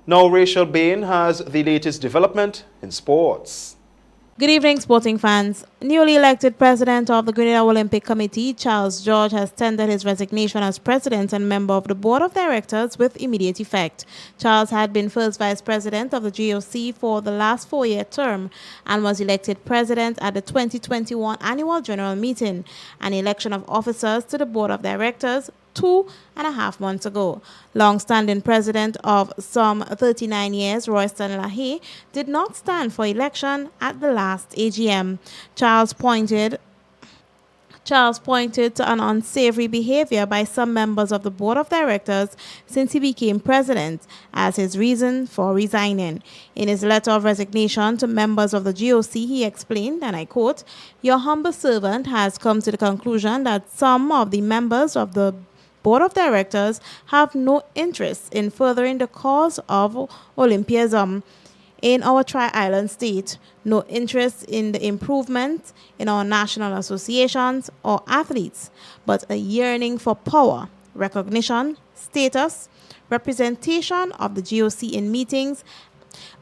Now Rachel Bain has the latest development in sports. Good evening, sporting fans. Newly elected president of the Grenada Olympic Committee, Charles George, has tendered his resignation as president and member of the board of directors with immediate effect. Charles had been first vice president of the GOC for the last 4-year term and was elected president at the 2021 annual general meeting, an election of officers to the board of directors 2.5 months ago. Long-standing president of some 39 years, Royston Lahaye, did not stand for election at the last AGM. Charles pointed to an unsavory behavior by some members of the board of directors since he became president as his reason for resigning. In his letter of resignation to members of the GOC, he explained, and I quote, "Your humble servant has come to the conclusion that some of the members of the board of directors have no interest in furthering the cause of Olympianism. in our Tri-Island state, no interest in the improvement in our national associations or athletes, but a yearning for power, recognition, status, representation of the GOC in meetings,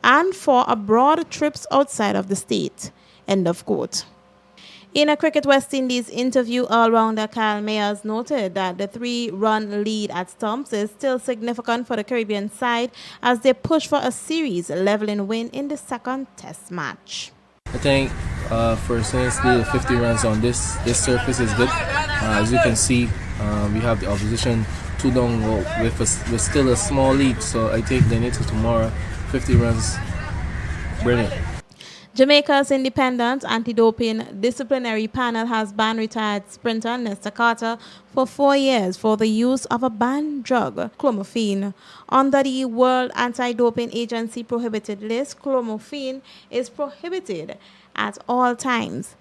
and for abroad trips outside of the state. End of quote. In a Cricket West Indies interview, all-rounder Kyle Mayers noted that the 3-run lead at Stumps is still significant for the Caribbean side as they push for a series leveling win in the second test match. I think for instance, the 50 runs on this surface is good. As you can see, we have the opposition 2 down with still a small lead, so I think they need to tomorrow 50 runs. Brilliant. Jamaica's independent anti-doping disciplinary panel has banned retired sprinter Nesta Carter for 4 years for the use of a banned drug, clomiphene. Under the World Anti-Doping Agency prohibited list, clomiphene is prohibited at all times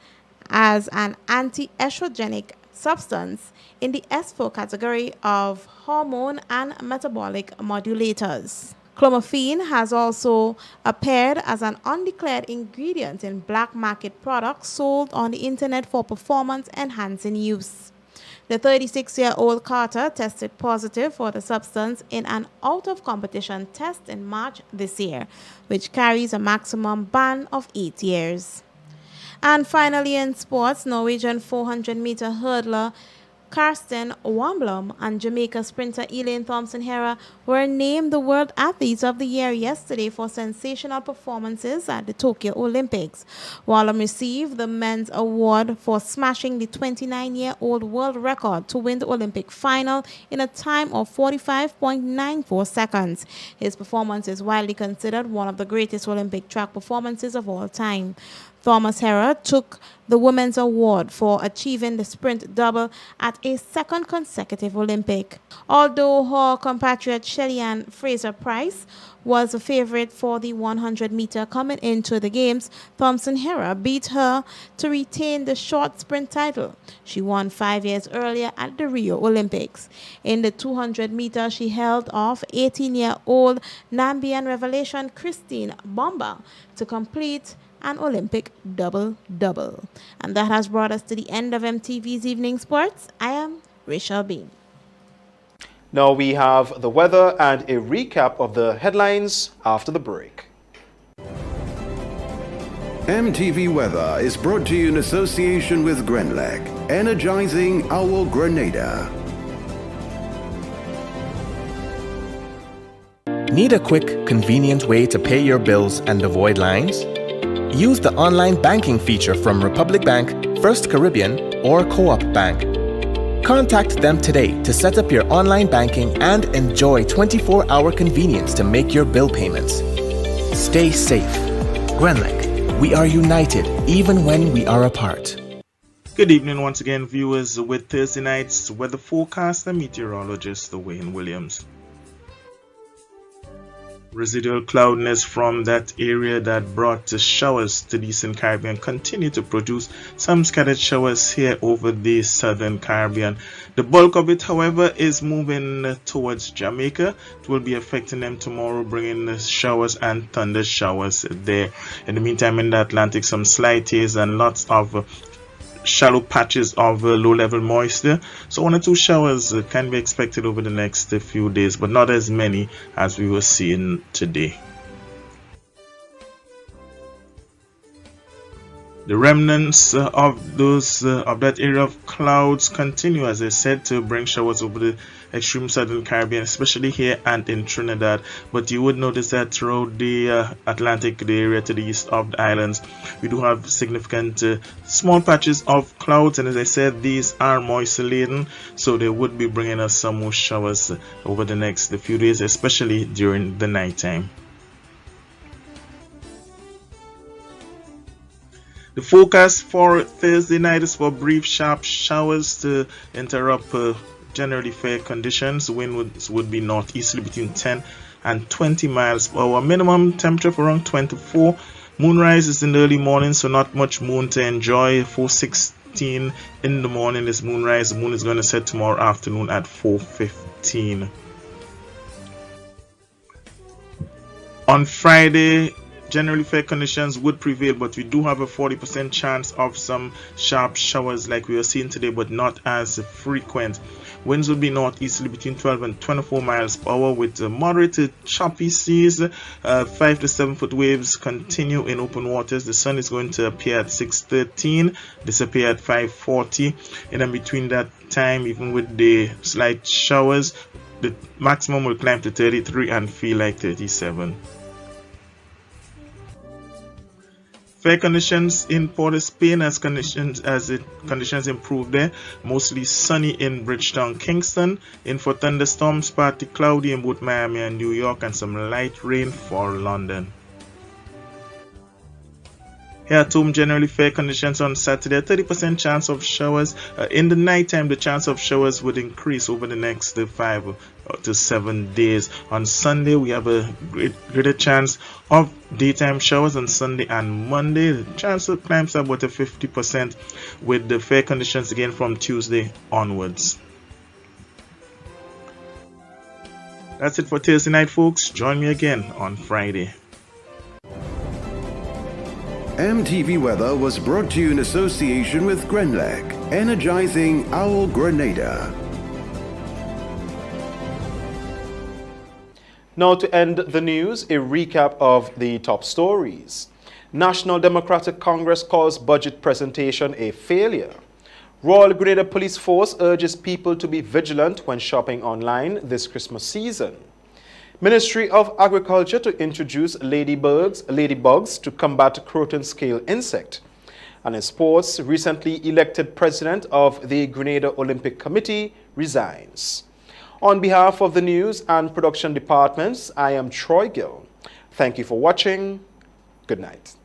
as an anti-estrogenic substance in the S4 category of hormone and metabolic modulators. Clomiphene has also appeared as an undeclared ingredient in black market products sold on the internet for performance-enhancing use. The 36-year-old Carter tested positive for the substance in an out-of-competition test in March this year, which carries a maximum ban of 8 years. And finally in sports, Norwegian 400-meter hurdler Karsten Wamblom and Jamaica sprinter Elaine Thompson-Herah were named the World Athletes of the Year yesterday for sensational performances at the Tokyo Olympics. Wamblom received the men's award for smashing the 29-year-old world record to win the Olympic final in a time of 45.94 seconds. His performance is widely considered one of the greatest Olympic track performances of all time. Thomas-Herah took the women's award for achieving the sprint double at a second consecutive Olympic. Although her compatriot Shelly-Ann Fraser-Price was a favorite for the 100-meter coming into the games, Thompson-Herah beat her to retain the short sprint title. She won 5 years earlier at the Rio Olympics. In the 200-meter, she held off 18-year-old Nambian revelation Christine Bomba to complete an Olympic double-double. And that has brought us to the end of MTV's Evening Sports. I am Rachel Bean. Now we have the weather and a recap of the headlines after the break. MTV Weather is brought to you in association with Grenlec, energizing our Grenada. Need a quick, convenient way to pay your bills and avoid lines? Use the online banking feature from Republic Bank, First Caribbean, or Co-op Bank. Contact them today to set up your online banking and enjoy 24-hour convenience to make your bill payments. Stay safe. Grenlec, we are united even when we are apart. Good evening once again, viewers, with Thursday night's weather forecast and meteorologist Wayne Williams. Residual cloudiness from that area that brought the showers to the Eastern Caribbean continue to produce some scattered showers here over the Southern Caribbean. The bulk of it, however, is moving towards Jamaica. It will be affecting them tomorrow, bringing showers and thunder showers there. In the meantime, in the Atlantic, some slight haze and lots of shallow patches of low-level moisture, so 1 or 2 showers can be expected over the next few days, but not as many as we were seeing today. The remnants of that area of clouds continue, as I said, to bring showers over the extreme Southern Caribbean, especially here and in Trinidad. But you would notice that throughout the Atlantic, the area to the east of the islands, we do have significant small patches of clouds, and as I said, these are moisture laden, so they would be bringing us some more showers over the next few days, especially during the night time. The forecast for Thursday night is for brief sharp showers to interrupt generally fair conditions. Winds would be northeasterly between 10 and 20 miles per hour. Minimum temperature for around 24. Moonrise is in the early morning, so not much moon to enjoy. 4:16 in the morning is moonrise. The moon is going to set tomorrow afternoon at 4:15. On Friday, generally fair conditions would prevail, but we do have a 40% chance of some sharp showers like we are seeing today, but not as frequent. Winds will be northeasterly between 12 and 24 miles per hour with moderate to choppy seas. 5 to 7 foot waves continue in open waters. The sun is going to appear at 6:13, disappear at 5:40, and in between that time, even with the slight showers, the maximum will climb to 33 and feel like 37. Fair conditions in Port of Spain as conditions improve there. Mostly sunny in Bridgetown, Kingston. In for thunderstorms, partly cloudy in both Miami and New York, and some light rain for London. Here at home, generally fair conditions on Saturday. 30% chance of showers. In the nighttime, the chance of showers would increase over the next 5 to 7 days. On Sunday, we have a greater chance of daytime showers on Sunday and Monday. The chance climbs up about 50% with the fair conditions again from Tuesday onwards. That's it for Thursday night, folks. Join me again on Friday. MTV Weather was brought to you in association with Grenlec, energizing our Grenada. Now to end the news, a recap of the top stories. National Democratic Congress calls budget presentation a failure. Royal Grenada Police Force urges people to be vigilant when shopping online this Christmas season. Ministry of Agriculture to introduce ladybugs to combat croton scale insect. And in sports, recently elected president of the Grenada Olympic Committee resigns. On behalf of the news and production departments, I am Troy Gill. Thank you for watching. Good night.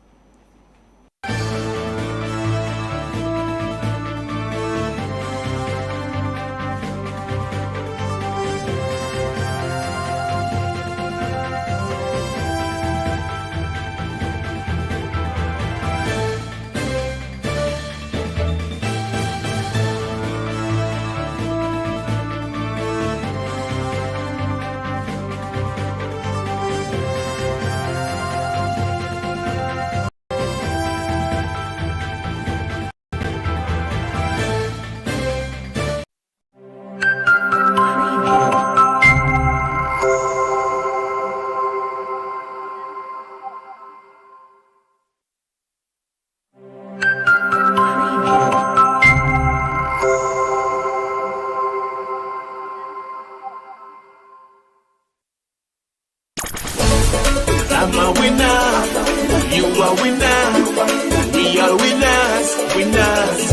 I'm a winner, you are winner, we are winners, winners.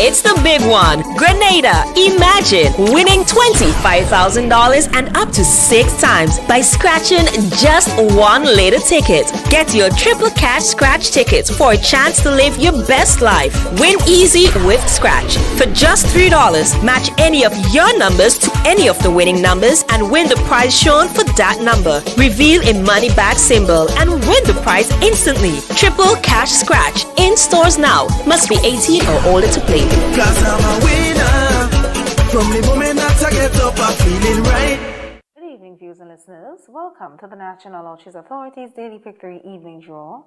It's the big one. Grenada, imagine winning $25,000 and up to 6 times by scratching just one lotto ticket. Get your triple cash scratch tickets for a chance to live your best life. Win easy with Scratch. For just $3, match any of your numbers to any of the winning numbers and win the prize shown for that number. Reveal a money back symbol and win the prize instantly. Triple cash scratch in stores now. Must be 18 or older to play. Cause I'm a winner. From the moment that I get up, I'm feeling right. Good evening, viewers and listeners. Welcome to the National Lotteries Authority's Daily Pick 3 Evening Draw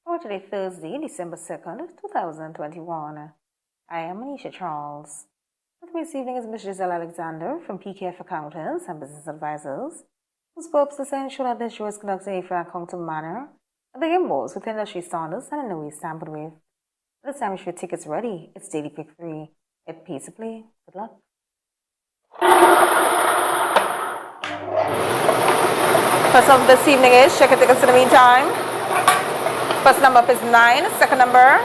for today, Thursday, December 2nd, 2021. I am Manisha Charles. With me this evening is Ms. Giselle Alexander from PKF Accountants and Business Advisors, whose purpose is to ensure that this show is conducted in a fair and accountable manner, and the game balls with industry standards and in no way tampered with. This time, if your ticket's ready, it's Daily Pick 3. It pays to play. Good luck. First number this evening is, check your tickets in the meantime. First number is 9, second number.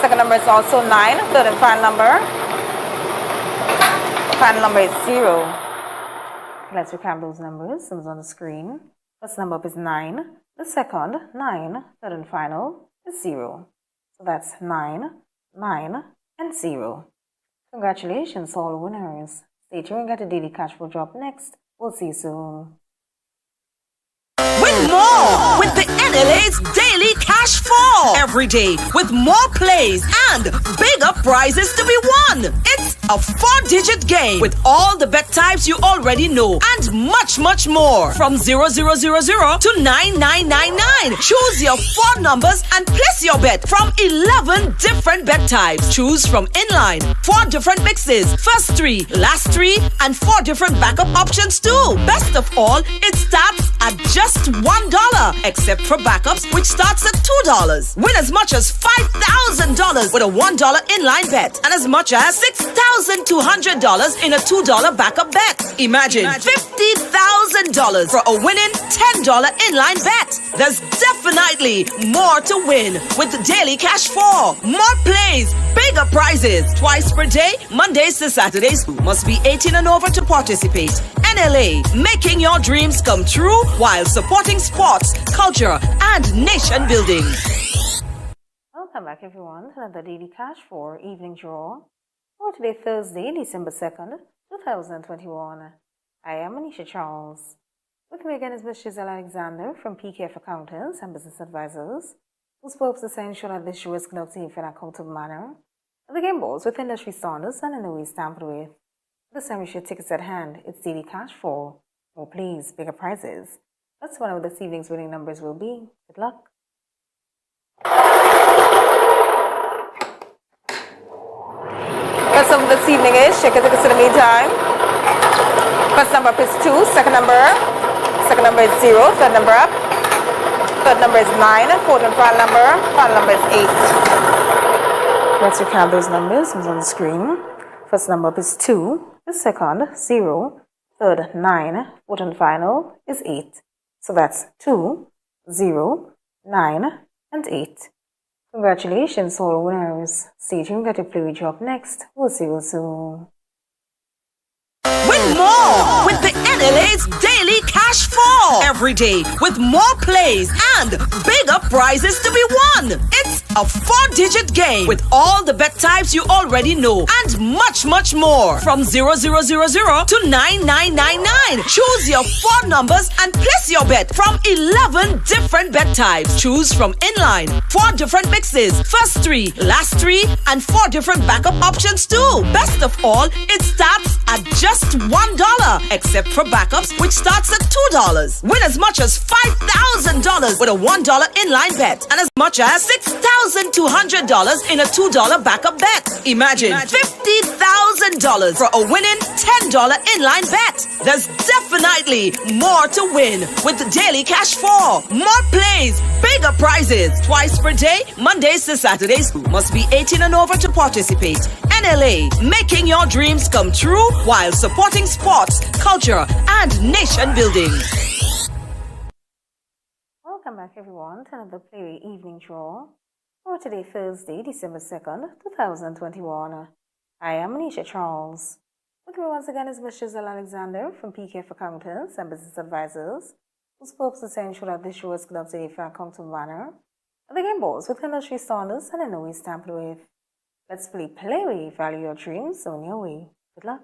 Second number is also 9, third and final number. Final number is 0. Let's recap those numbers. Numbers on the screen. First number is 9. The second, 9. Third and final is 0. So that's 9, 9, and 0. Congratulations, all winners. Stay tuned, get a daily cash flow drop next. We'll see you soon. Win more with the NLA's Daily Cash Cash 4 every day with more plays and bigger prizes to be won. It's a 4-digit game with all the bet types you already know and much, much more. From 0000 to 9999. Choose your 4 numbers and place your bet from 11 different bet types. Choose from inline, 4 different mixes, first 3, last 3, and 4 different backup options too. Best of all, it starts at just $1, except for backups, which starts at $2. Win as much as $5,000 with a $1 inline bet and as much as $6,200 in a $2 backup bet. Imagine $50,000 for a winning $10 inline bet. There's definitely more to win with the Daily Cash 4. More plays, bigger prizes, twice per day, Mondays to Saturdays. Must be 18 and over to participate. NLA, making your dreams come true while supporting sports, culture, and nation building. Welcome back, everyone, to another Daily Cash 4 evening draw for today, Thursday, December 2nd, 2021. I am Anisha Charles. With me again is Ms. Giselle Alexander from PKF Accountants and Business Advisors, whose purpose is to ensure that this show is conducted in an accountable manner. The game balls with industry standards and in the way tampered with. This time we should tickets at hand. It's Daily Cash 4. More plays, bigger prizes. Let's find out what this evening's winning numbers will be. Good luck. First number this evening is, check your tickets in the meantime. First number is 2, second number is 0, third number up. Third number is 9, fourth and final number is 8. Let's recount those numbers on the screen. First number up is 2, the second 0, third 9, fourth and final is 8. So that's 2, 0, 9, and 8. Congratulations, all winners. Stay tuned, get to play with you up next. We'll see you soon. Win more with the NLA's Daily Cash 4 every day with more plays and bigger prizes to be won. It's a 4-digit game with all the bet types you already know and much, much more. From 0000 to 9999. Choose your 4 numbers and place your bet from 11 different bet types. Choose from inline, 4 different mixes, first 3, last 3, and 4 different backup options too. Best of all, it starts at just $1, except for backups, which starts at $2. Win as much as $5,000 with a $1 inline bet and as much as $6,200 in a $2 backup bet. Imagine $50,000 for a winning $10 inline bet. There's definitely more to win with the Daily Cash 4. More plays, bigger prizes, twice per day, Mondays to Saturdays. Must be 18 and over to participate. NLA, making your dreams come true while supporting sports, culture, and nation building. Welcome back, everyone, to another Play Evening Draw for today, Thursday, December 2nd, 2021. I am Anisha Charles. With me once again is Ms. Giselle Alexander from PKF Accountants and Business Advisors, whose purpose is to ensure that this show is conducted in an accountable manner. The game balls with industry standards and in a way tampered with. Let's play with, value your dreams on your way. Good luck.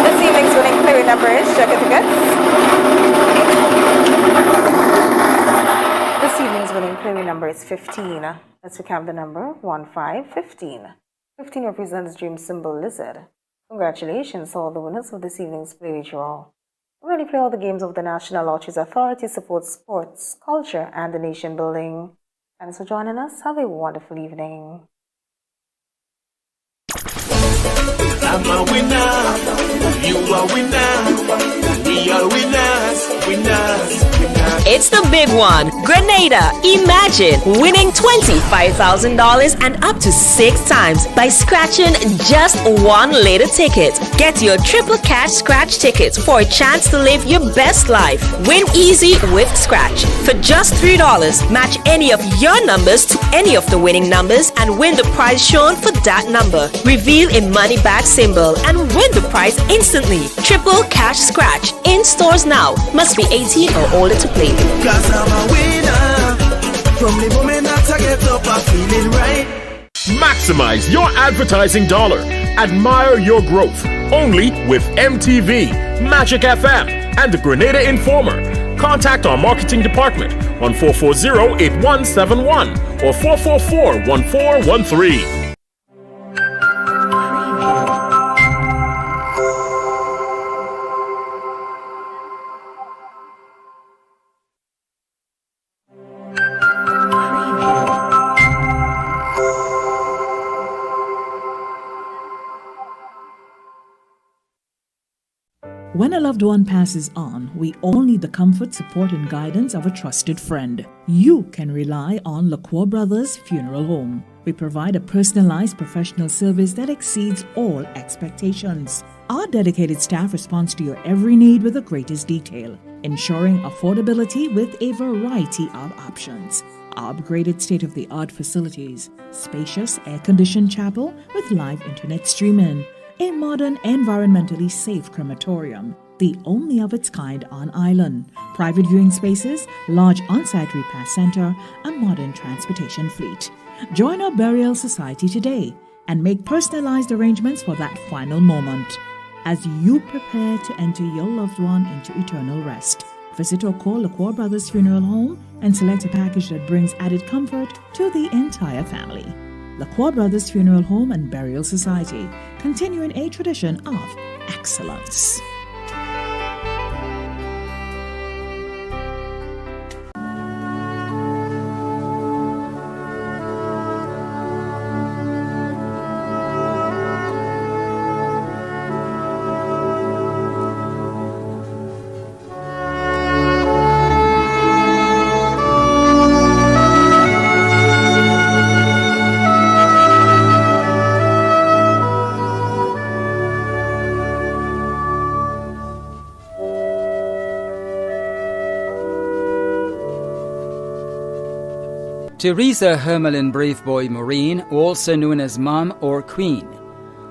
This evening's winning play number is, check your tickets. This evening's winning play number is 15. Let's recap the number 1515. 15 represents dream symbol lizard. Congratulations, all the winners of this evening's play draw. We really play all the games of the National Lotteries Authority, support sports, culture, and the nation building. Thanks for joining us. Have a wonderful evening. I'm a winner, you are winner, we are winners, winners. It's the big one. Grenada. Imagine winning $25,000 and up to 6 times by scratching just one lotto ticket. Get your triple cash scratch tickets for a chance to live your best life. Win easy with Scratch. For just $3, match any of your numbers to any of the winning numbers and win the prize shown for that number. Reveal a money bag symbol and win the prize instantly. Triple cash scratch. In stores now. Must be 18 or older to play. Cause I'm a winner. From the moment that I get up, I'm feeling right. Maximize your advertising dollar. Admire your growth. Only with MTV Magic FM. and the Grenada Informer. Contact our marketing department on 440-8171 or 444-1413. When a loved one passes on, we all need the comfort, support, and guidance of a trusted friend. You can rely on LaCour Brothers Funeral Home. We provide a personalized professional service that exceeds all expectations. Our dedicated staff responds to your every need with the greatest detail, ensuring affordability with a variety of options. Our upgraded state-of-the-art facilities, spacious air-conditioned chapel with live internet streaming, a modern, environmentally safe crematorium, the only of its kind on island, private viewing spaces, large on-site repast center, a modern transportation fleet. Join our burial society today and make personalized arrangements for that final moment. As you prepare to enter your loved one into eternal rest, visit or call LaCour Brothers Funeral Home and select a package that brings added comfort to the entire family. LaCour Brothers Funeral Home and Burial Society, continuing a tradition of excellence. Teresa Hermelin Braveboy Maureen, also known as Mum or Queen,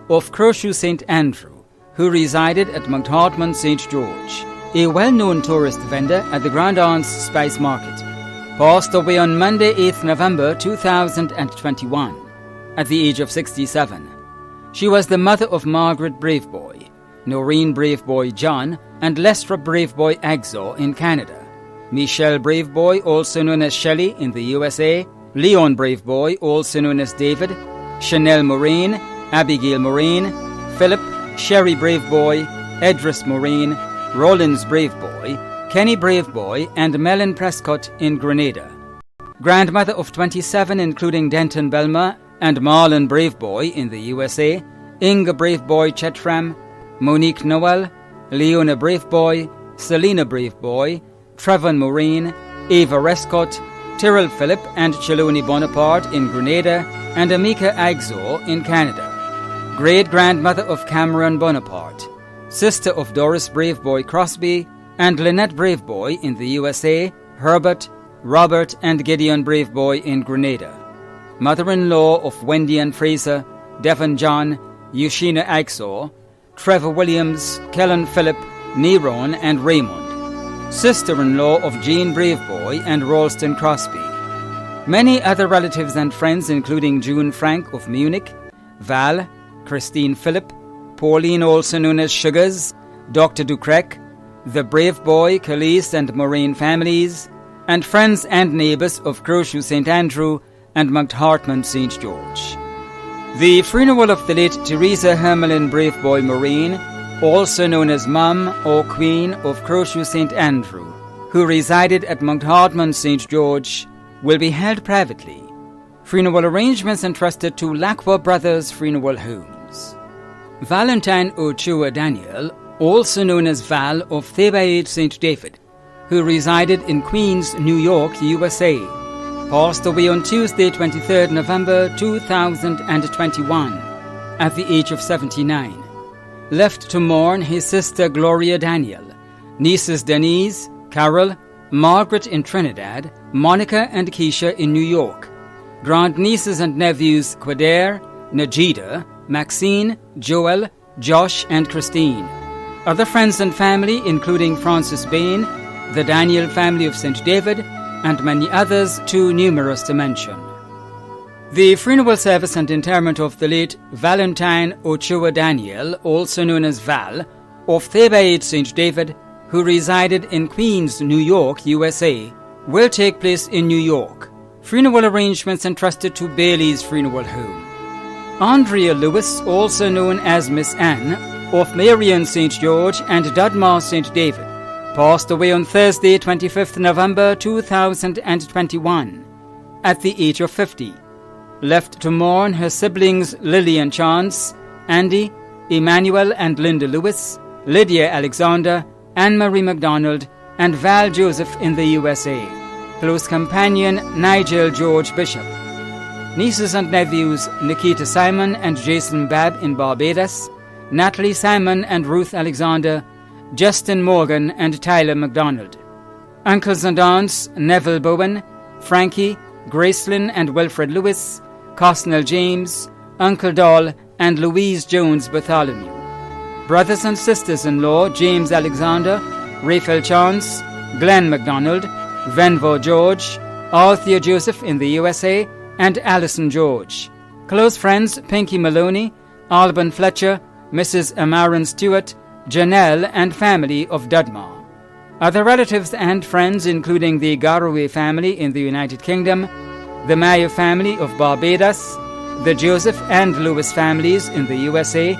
of Croshoe St. Andrew, who resided at Mount Hartman St. George, a well-known tourist vendor at the Grand Anse Spice Market, passed away on Monday 8th November 2021 at the age of 67. She was the mother of Margaret Braveboy, Noreen Braveboy John, and Lestra Braveboy Exor in Canada, Michelle Braveboy, also known as Shelley in the USA, Leon Braveboy, also known as David, Chanel Maureen, Abigail Maureen, Philip, Sherry Braveboy, Edris Maureen, Rollins Braveboy, Kenny Braveboy, and Mellon Prescott in Grenada. Grandmother of 27, including Denton Belma and Marlon Braveboy in the USA, Inga Braveboy Chetram, Monique Noel, Leona Braveboy, Selena Braveboy, Trevor Maureen, Ava Rescott, Tyrrell Phillip and Cheloni Bonaparte in Grenada, and Amika Agzor in Canada. Great-grandmother of Cameron Bonaparte, sister of Doris Braveboy Crosby, and Lynette Braveboy in the USA, Herbert, Robert and Gideon Braveboy in Grenada. Mother-in-law of Wendy and Fraser, Devon John, Eushina Agzor, Trevor Williams, Kellen Phillip, Neron and Raymond. Sister-in-law of Jean Braveboy and Ralston Crosby. Many other relatives and friends, including June Frank of Munich, Val, Christine Phillip, Pauline, also known as Sugars, Dr. Ducrec, the Braveboy, Calise and Moraine families, and friends and neighbours of Croshoe St. Andrew and Mount Hartman St. George. The funeral of the late Teresa Hermelin Braveboy Maureen, also known as Mum or Queen of Croshoe St. Andrew, who resided at Mount Hartman St. George, will be held privately. Funeral arrangements entrusted to LaCour Brothers Funeral Homes. Valentine Ochoa Daniel, also known as Val of Thebaid St. David, who resided in Queens, New York, USA, passed away on Tuesday, 23rd November 2021, at the age of 79. Left to mourn his sister Gloria Daniel, nieces Denise, Carol, Margaret in Trinidad, Monica and Keisha in New York, grandnieces and nephews Quadair, Najida, Maxine, Joel, Josh and Christine. Other friends and family including Francis Bain, the Daniel family of St. David, and many others too numerous to mention. The funeral service and interment of the late Valentine Ochoa Daniel, also known as Val, of Thebaid St. David, who resided in Queens, New York, USA, will take place in New York. Funeral arrangements entrusted to Bailey's Funeral Home. Andrea Lewis, also known as Miss Anne, of Marion St. George and Dudmar St. David, passed away on Thursday, 25th November 2021, at the age of 50. Left to mourn her siblings Lillian Chance, Andy, Emmanuel and Linda Lewis, Lydia Alexander, Anne-Marie MacDonald, and Val Joseph in the USA. Close companion Nigel George Bishop. Nieces and nephews Nikita Simon and Jason Babb in Barbados, Natalie Simon and Ruth Alexander, Justin Morgan and Tyler MacDonald. Uncles and aunts Neville Bowen, Frankie, Gracelyn and Wilfred Lewis, Cosnell James, Uncle Doll and Louise Jones Bartholomew. Brothers and sisters-in-law James Alexander, Raphael Chance, Glenn MacDonald, Venvo George, Althea Joseph in the USA, and Alison George. Close friends Pinky Maloney, Alban Fletcher, Mrs. Amaran Stewart, Janelle and family of Dudmar. Other relatives and friends including the Garraway family in the United Kingdom, the Mayo family of Barbados, the Joseph and Lewis families in the USA,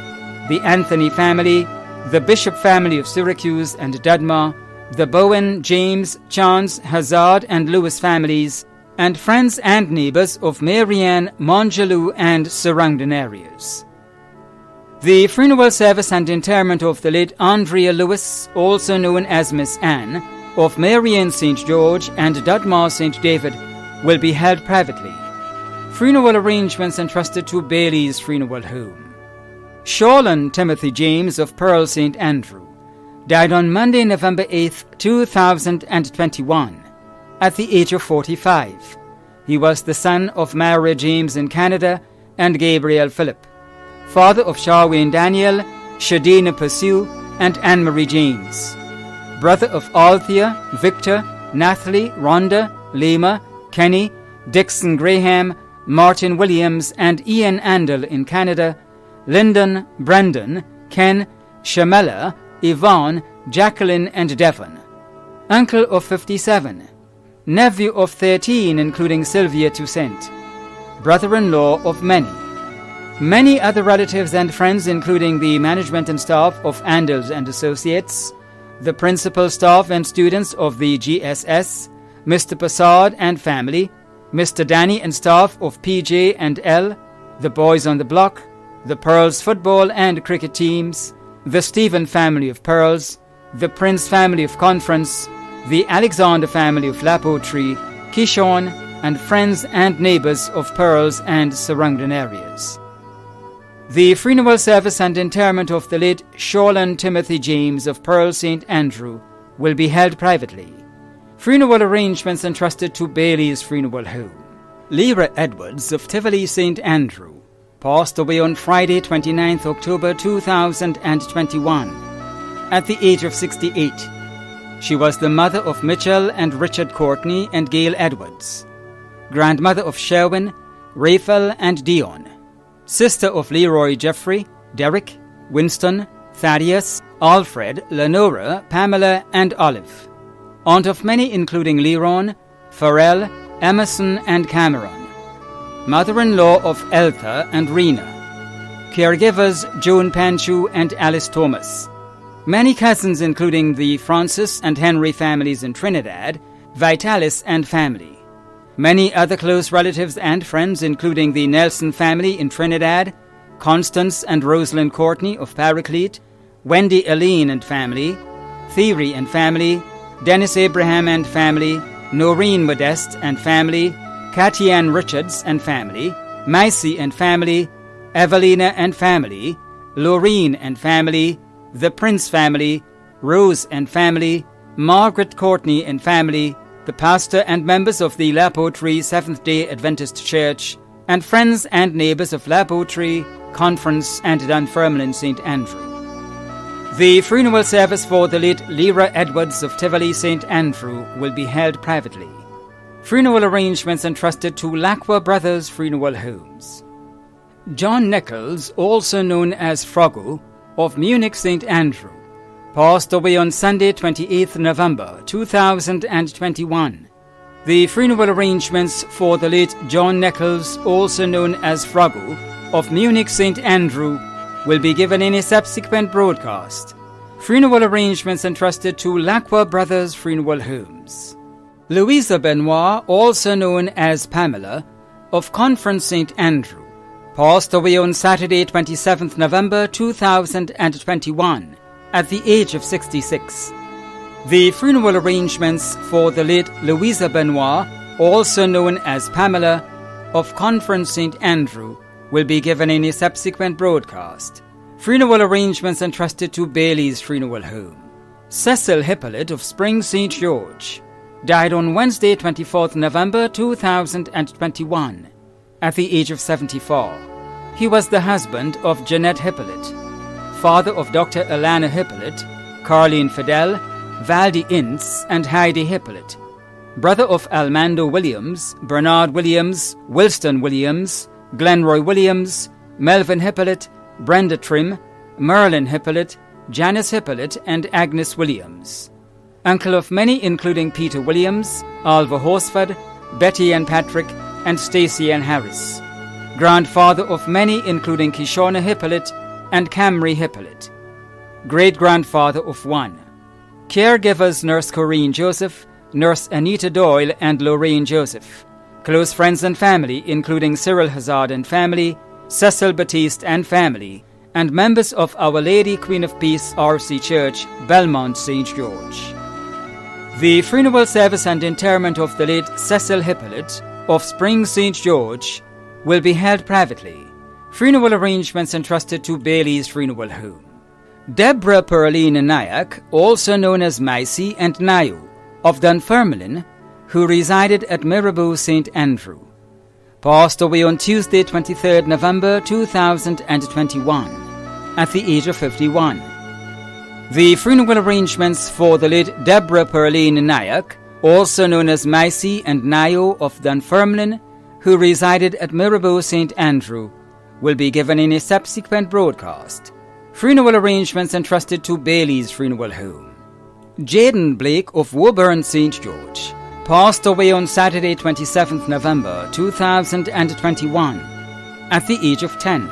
the Anthony family, the Bishop family of Syracuse and Dudmar, the Bowen, James, Chance, Hazard and Lewis families, and friends and neighbours of Marianne, Montjalou and surrounding areas. The funeral service and interment of the late Andrea Lewis, also known as Miss Anne, of Marianne St. George and Dudmar St. David, will be held privately. Funeral arrangements entrusted to Bailey's Funeral Home. Shawlan Timothy James of Pearl St. Andrew died on Monday, November 8, 2021, at the age of 45. He was the son of Mara James in Canada and Gabriel Phillip, father of Charwayne Daniel, Shadina Pursuit, and Anne-Marie James, brother of Althea, Victor, Nathalie, Rhonda, Lema, Kenny, Dixon Graham, Martin Williams, and Ian Andel in Canada, Lyndon, Brendan, Ken, Shamela, Yvonne, Jacqueline, and Devon. Uncle of 57. Nephew of 13, including Sylvia Toussaint. Brother-in-law of many. Many other relatives and friends, including the management and staff of Andels and Associates, the principal staff and students of the GSS, Mr. Passard and family, Mr. Danny and staff of PJ and L, the Boys on the Block, the Pearls football and cricket teams, the Stephen family of Pearls, the Prince family of Conference, the Alexander family of Lapotree, Kishon, and friends and neighbours of Pearls and surrounding areas. The funeral service and interment of the late Shawlan Timothy James of Pearl St. Andrew will be held privately. Funeral arrangements entrusted to Bailey's Funeral Home. Lyra Edwards of Tivoli St. Andrew passed away on Friday, 29th October 2021, at the age of 68. She was the mother of Mitchell and Richard Courtney and Gail Edwards, grandmother of Sherwin, Raphael, and Dion, sister of Leroy Jeffrey, Derek, Winston, Thaddeus, Alfred, Lenora, Pamela, and Olive, aunt of many including Leron, Pharrell, Emerson, and Cameron, mother-in-law of Eltha and Rena, caregivers Joan Panchu and Alice Thomas, many cousins including the Francis and Henry families in Trinidad, Vitalis and family, many other close relatives and friends including the Nelson family in Trinidad, Constance and Rosalind Courtney of Paraclete, Wendy Aline and family, Theory and family, Dennis Abraham and family, Noreen Modeste and family, Katianne Richards and family, Maisie and family, Evelina and family, Laureen and family, the Prince family, Rose and family, Margaret Courtney and family, the pastor and members of the Lapotree Seventh-day Adventist Church, and friends and neighbours of Lapotree, Conference, and Dunfermline St. Andrew. The funeral service for the late Lyra Edwards of Tivoli St. Andrew will be held privately. Funeral arrangements entrusted to Lacqua Brothers Funeral Homes. John Nichols, also known as Froggo, of Munich St. Andrew, passed away on Sunday 28th November 2021. The funeral arrangements for the late John Nichols, also known as Froggo, of Munich St. Andrew, will be given in a subsequent broadcast. Funeral arrangements entrusted to Lacroix Brothers Funeral Homes. Louisa Benoit, also known as Pamela, of Conference St. Andrew, passed away on Saturday 27th November 2021 at the age of 66. The funeral arrangements for the late Louisa Benoit, also known as Pamela, of Conference St. Andrew, will be given in a subsequent broadcast. Funeral arrangements entrusted to Bailey's Funeral Home. Cecil Hippolyte of Spring St. George died on Wednesday 24th November 2021 at the age of 74. He was the husband of Jeanette Hippolyte, father of Dr. Alana Hippolyte, Carleen Fidel, Valdi Ince, and Heidi Hippolyte, brother of Almando Williams, Bernard Williams, Wilston Williams, Glenroy Williams, Melvin Hippolyte, Brenda Trim, Merlin Hippolyte, Janice Hippolyte, and Agnes Williams. Uncle of many including Peter Williams, Alva Horsford, Betty Ann Patrick, and Stacey Ann Harris. Grandfather of many including Kishona Hippolyte and Camry Hippolyte. Great-grandfather of one. Caregivers Nurse Corinne Joseph, Nurse Anita Doyle, and Lorraine Joseph. Close friends and family including Cyril Hazard and family, Cecil Batiste and family, and members of Our Lady Queen of Peace RC Church, Belmont, St. George. The funeral service and interment of the late Cecil Hippolyte of Spring St. George will be held privately. Funeral arrangements entrusted to Bailey's Funeral Home. Deborah Pearline Nayak, also known as Maisy and Nayu, of Dunfermline, who resided at Mirabeau St. Andrew, passed away on Tuesday 23rd November 2021 at the age of 51. The funeral arrangements for the late Deborah Pearline Nayak, also known as Maisy and Nayo of Dunfermline, who resided at Mirabeau St. Andrew, will be given in a subsequent broadcast. Funeral arrangements entrusted to Bailey's Funeral Home. Jaden Blake of Woburn St. George passed away on Saturday 27th November 2021 at the age of 10.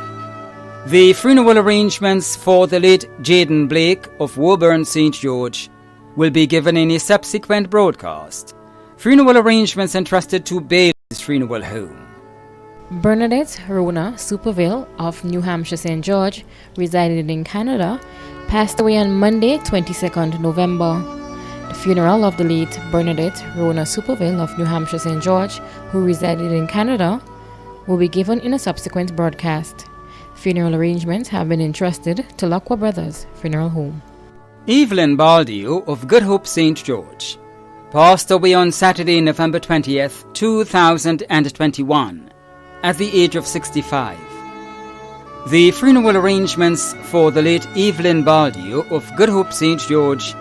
The funeral arrangements for the late Jaden Blake of Woburn St. George will be given in a subsequent broadcast. Funeral arrangements entrusted to Bailey's Funeral Home. Bernadette Rona Superville of New Hampshire St. George, resided in Canada, passed away on Monday 22nd November. The funeral of the late Bernadette Rona Superville of New Hampshire St. George, who resided in Canada, will be given in a subsequent broadcast. Funeral arrangements have been entrusted to Lacroix Brothers Funeral Home. Evelyn Baldio of Good Hope St. George passed away on Saturday, November 20th, 2021 at the age of 65. The funeral arrangements for the late Evelyn Baldio of Good Hope St. George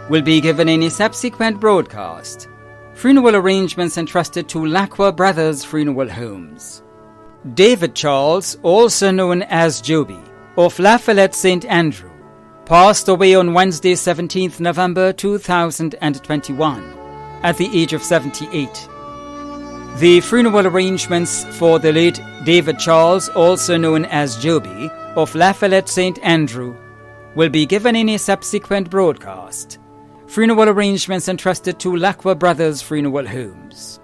will be given in a subsequent broadcast. Funeral arrangements entrusted to Lacroix Brothers Funeral Homes. David Charles, also known as Joby, of La Follette St. Andrew, passed away on Wednesday 17th November 2021 at the age of 78. The funeral arrangements for the late David Charles, also known as Joby, of La Follette St. Andrew, will be given in a subsequent broadcast. Funeral arrangements entrusted to Lacroix Brothers Funeral Homes.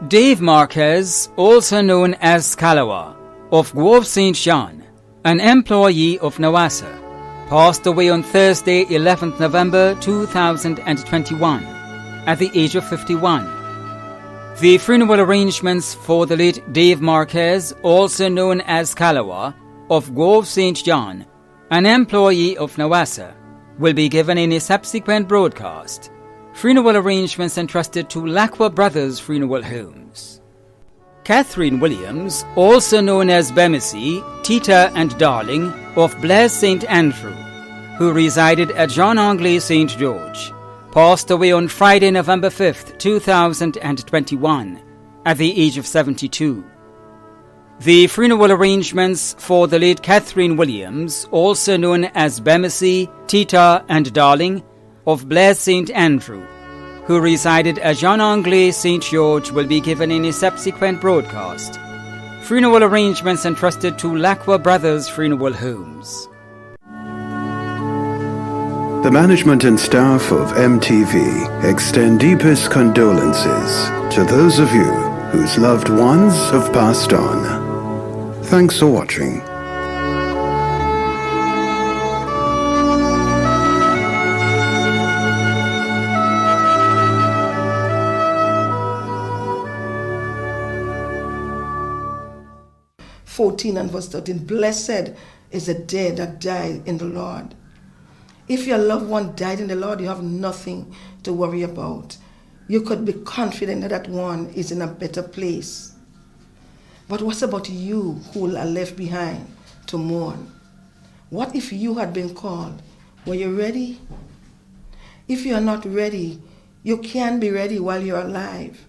Dave Marquez, also known as Scalawa, of Guave St. Jean, an employee of Nawassa, passed away on Thursday 11th November 2021 at the age of 51. The funeral arrangements for the late Dave Marquez, also known as Scalawa, of Guave St. John, an employee of Nawassa, will be given in a subsequent broadcast. Funeral arrangements entrusted to Lacroix Brothers Funeral Homes. Catherine Williams, also known as Bemisi, Tita and Darling, of Blaise St. Andrew, who resided at Jean Anglais St. George, passed away on Friday, November 5th, 2021, at the age of 72. The funeral arrangements for the late Catherine Williams, also known as Bemissy, Tita and Darling, of Blair St. Andrew, who resided at Jean Anglais St. George, will be given in a subsequent broadcast. Funeral arrangements entrusted to Lacroix Brothers Funeral Homes. The management and staff of MTV extend deepest condolences to those of you whose loved ones have passed on. Thanks for watching. And verse 13, blessed is the day that died in the Lord. If your loved one died in the Lord, you have nothing to worry about. You could be confident that that one is in a better place. But what about you who are left behind to mourn? What if you had been called? Were you ready? If you are not ready, you can be ready while you're alive.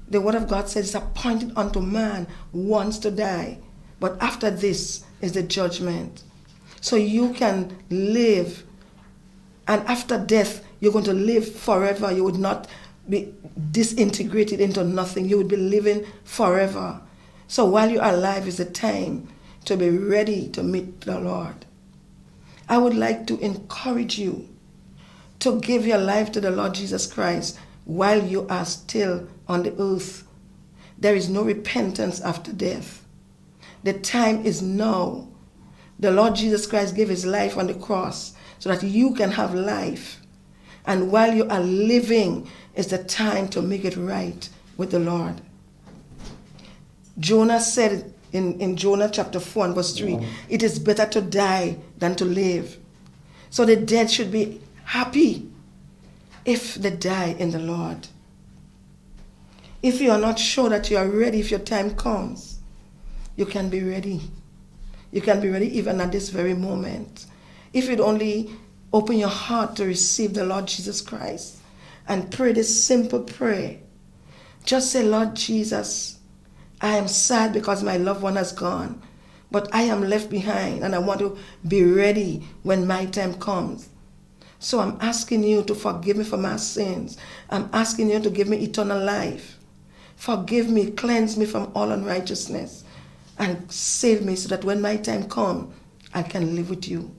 The word of God says it's appointed unto man once to die, but after this is the judgment. So you can live, and after death, you're going to live forever. You would not be disintegrated into nothing. You would be living forever. So while you're alive is the time to be ready to meet the Lord. I would like to encourage you to give your life to the Lord Jesus Christ while you are still on the earth. There is no repentance after death. The time is now. The Lord Jesus Christ gave his life on the cross so that you can have life. And while you are living is the time to make it right with the Lord. Jonah said in Jonah chapter 4 and verse 3, it is better to die than to live. So the dead should be happy if they die in the Lord. If you are not sure that you are ready, if your time comes, you can be ready. You can be ready even at this very moment. If you'd only open your heart to receive the Lord Jesus Christ and pray this simple prayer. Just say, Lord Jesus, I am sad because my loved one has gone, but I am left behind and I want to be ready when my time comes. So I'm asking you to forgive me for my sins. I'm asking you to give me eternal life. Forgive me, cleanse me from all unrighteousness, and save me so that when my time comes, I can live with you.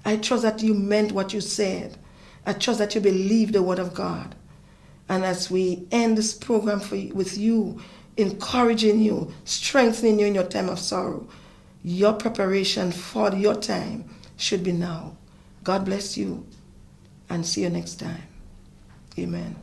I trust that you meant what you said. I trust that you believe the word of God. And as we end this program with you, encouraging you, strengthening you in your time of sorrow, your preparation for your time should be now. God bless you, and see you next time. Amen.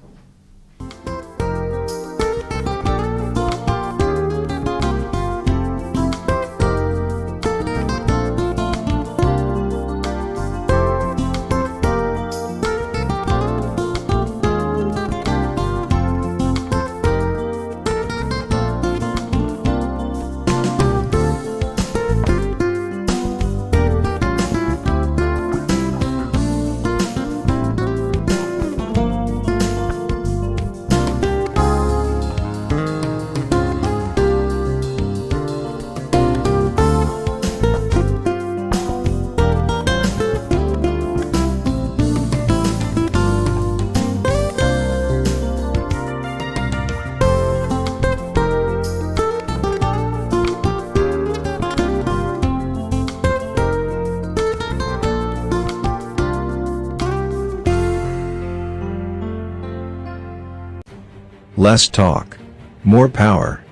Less talk, more power.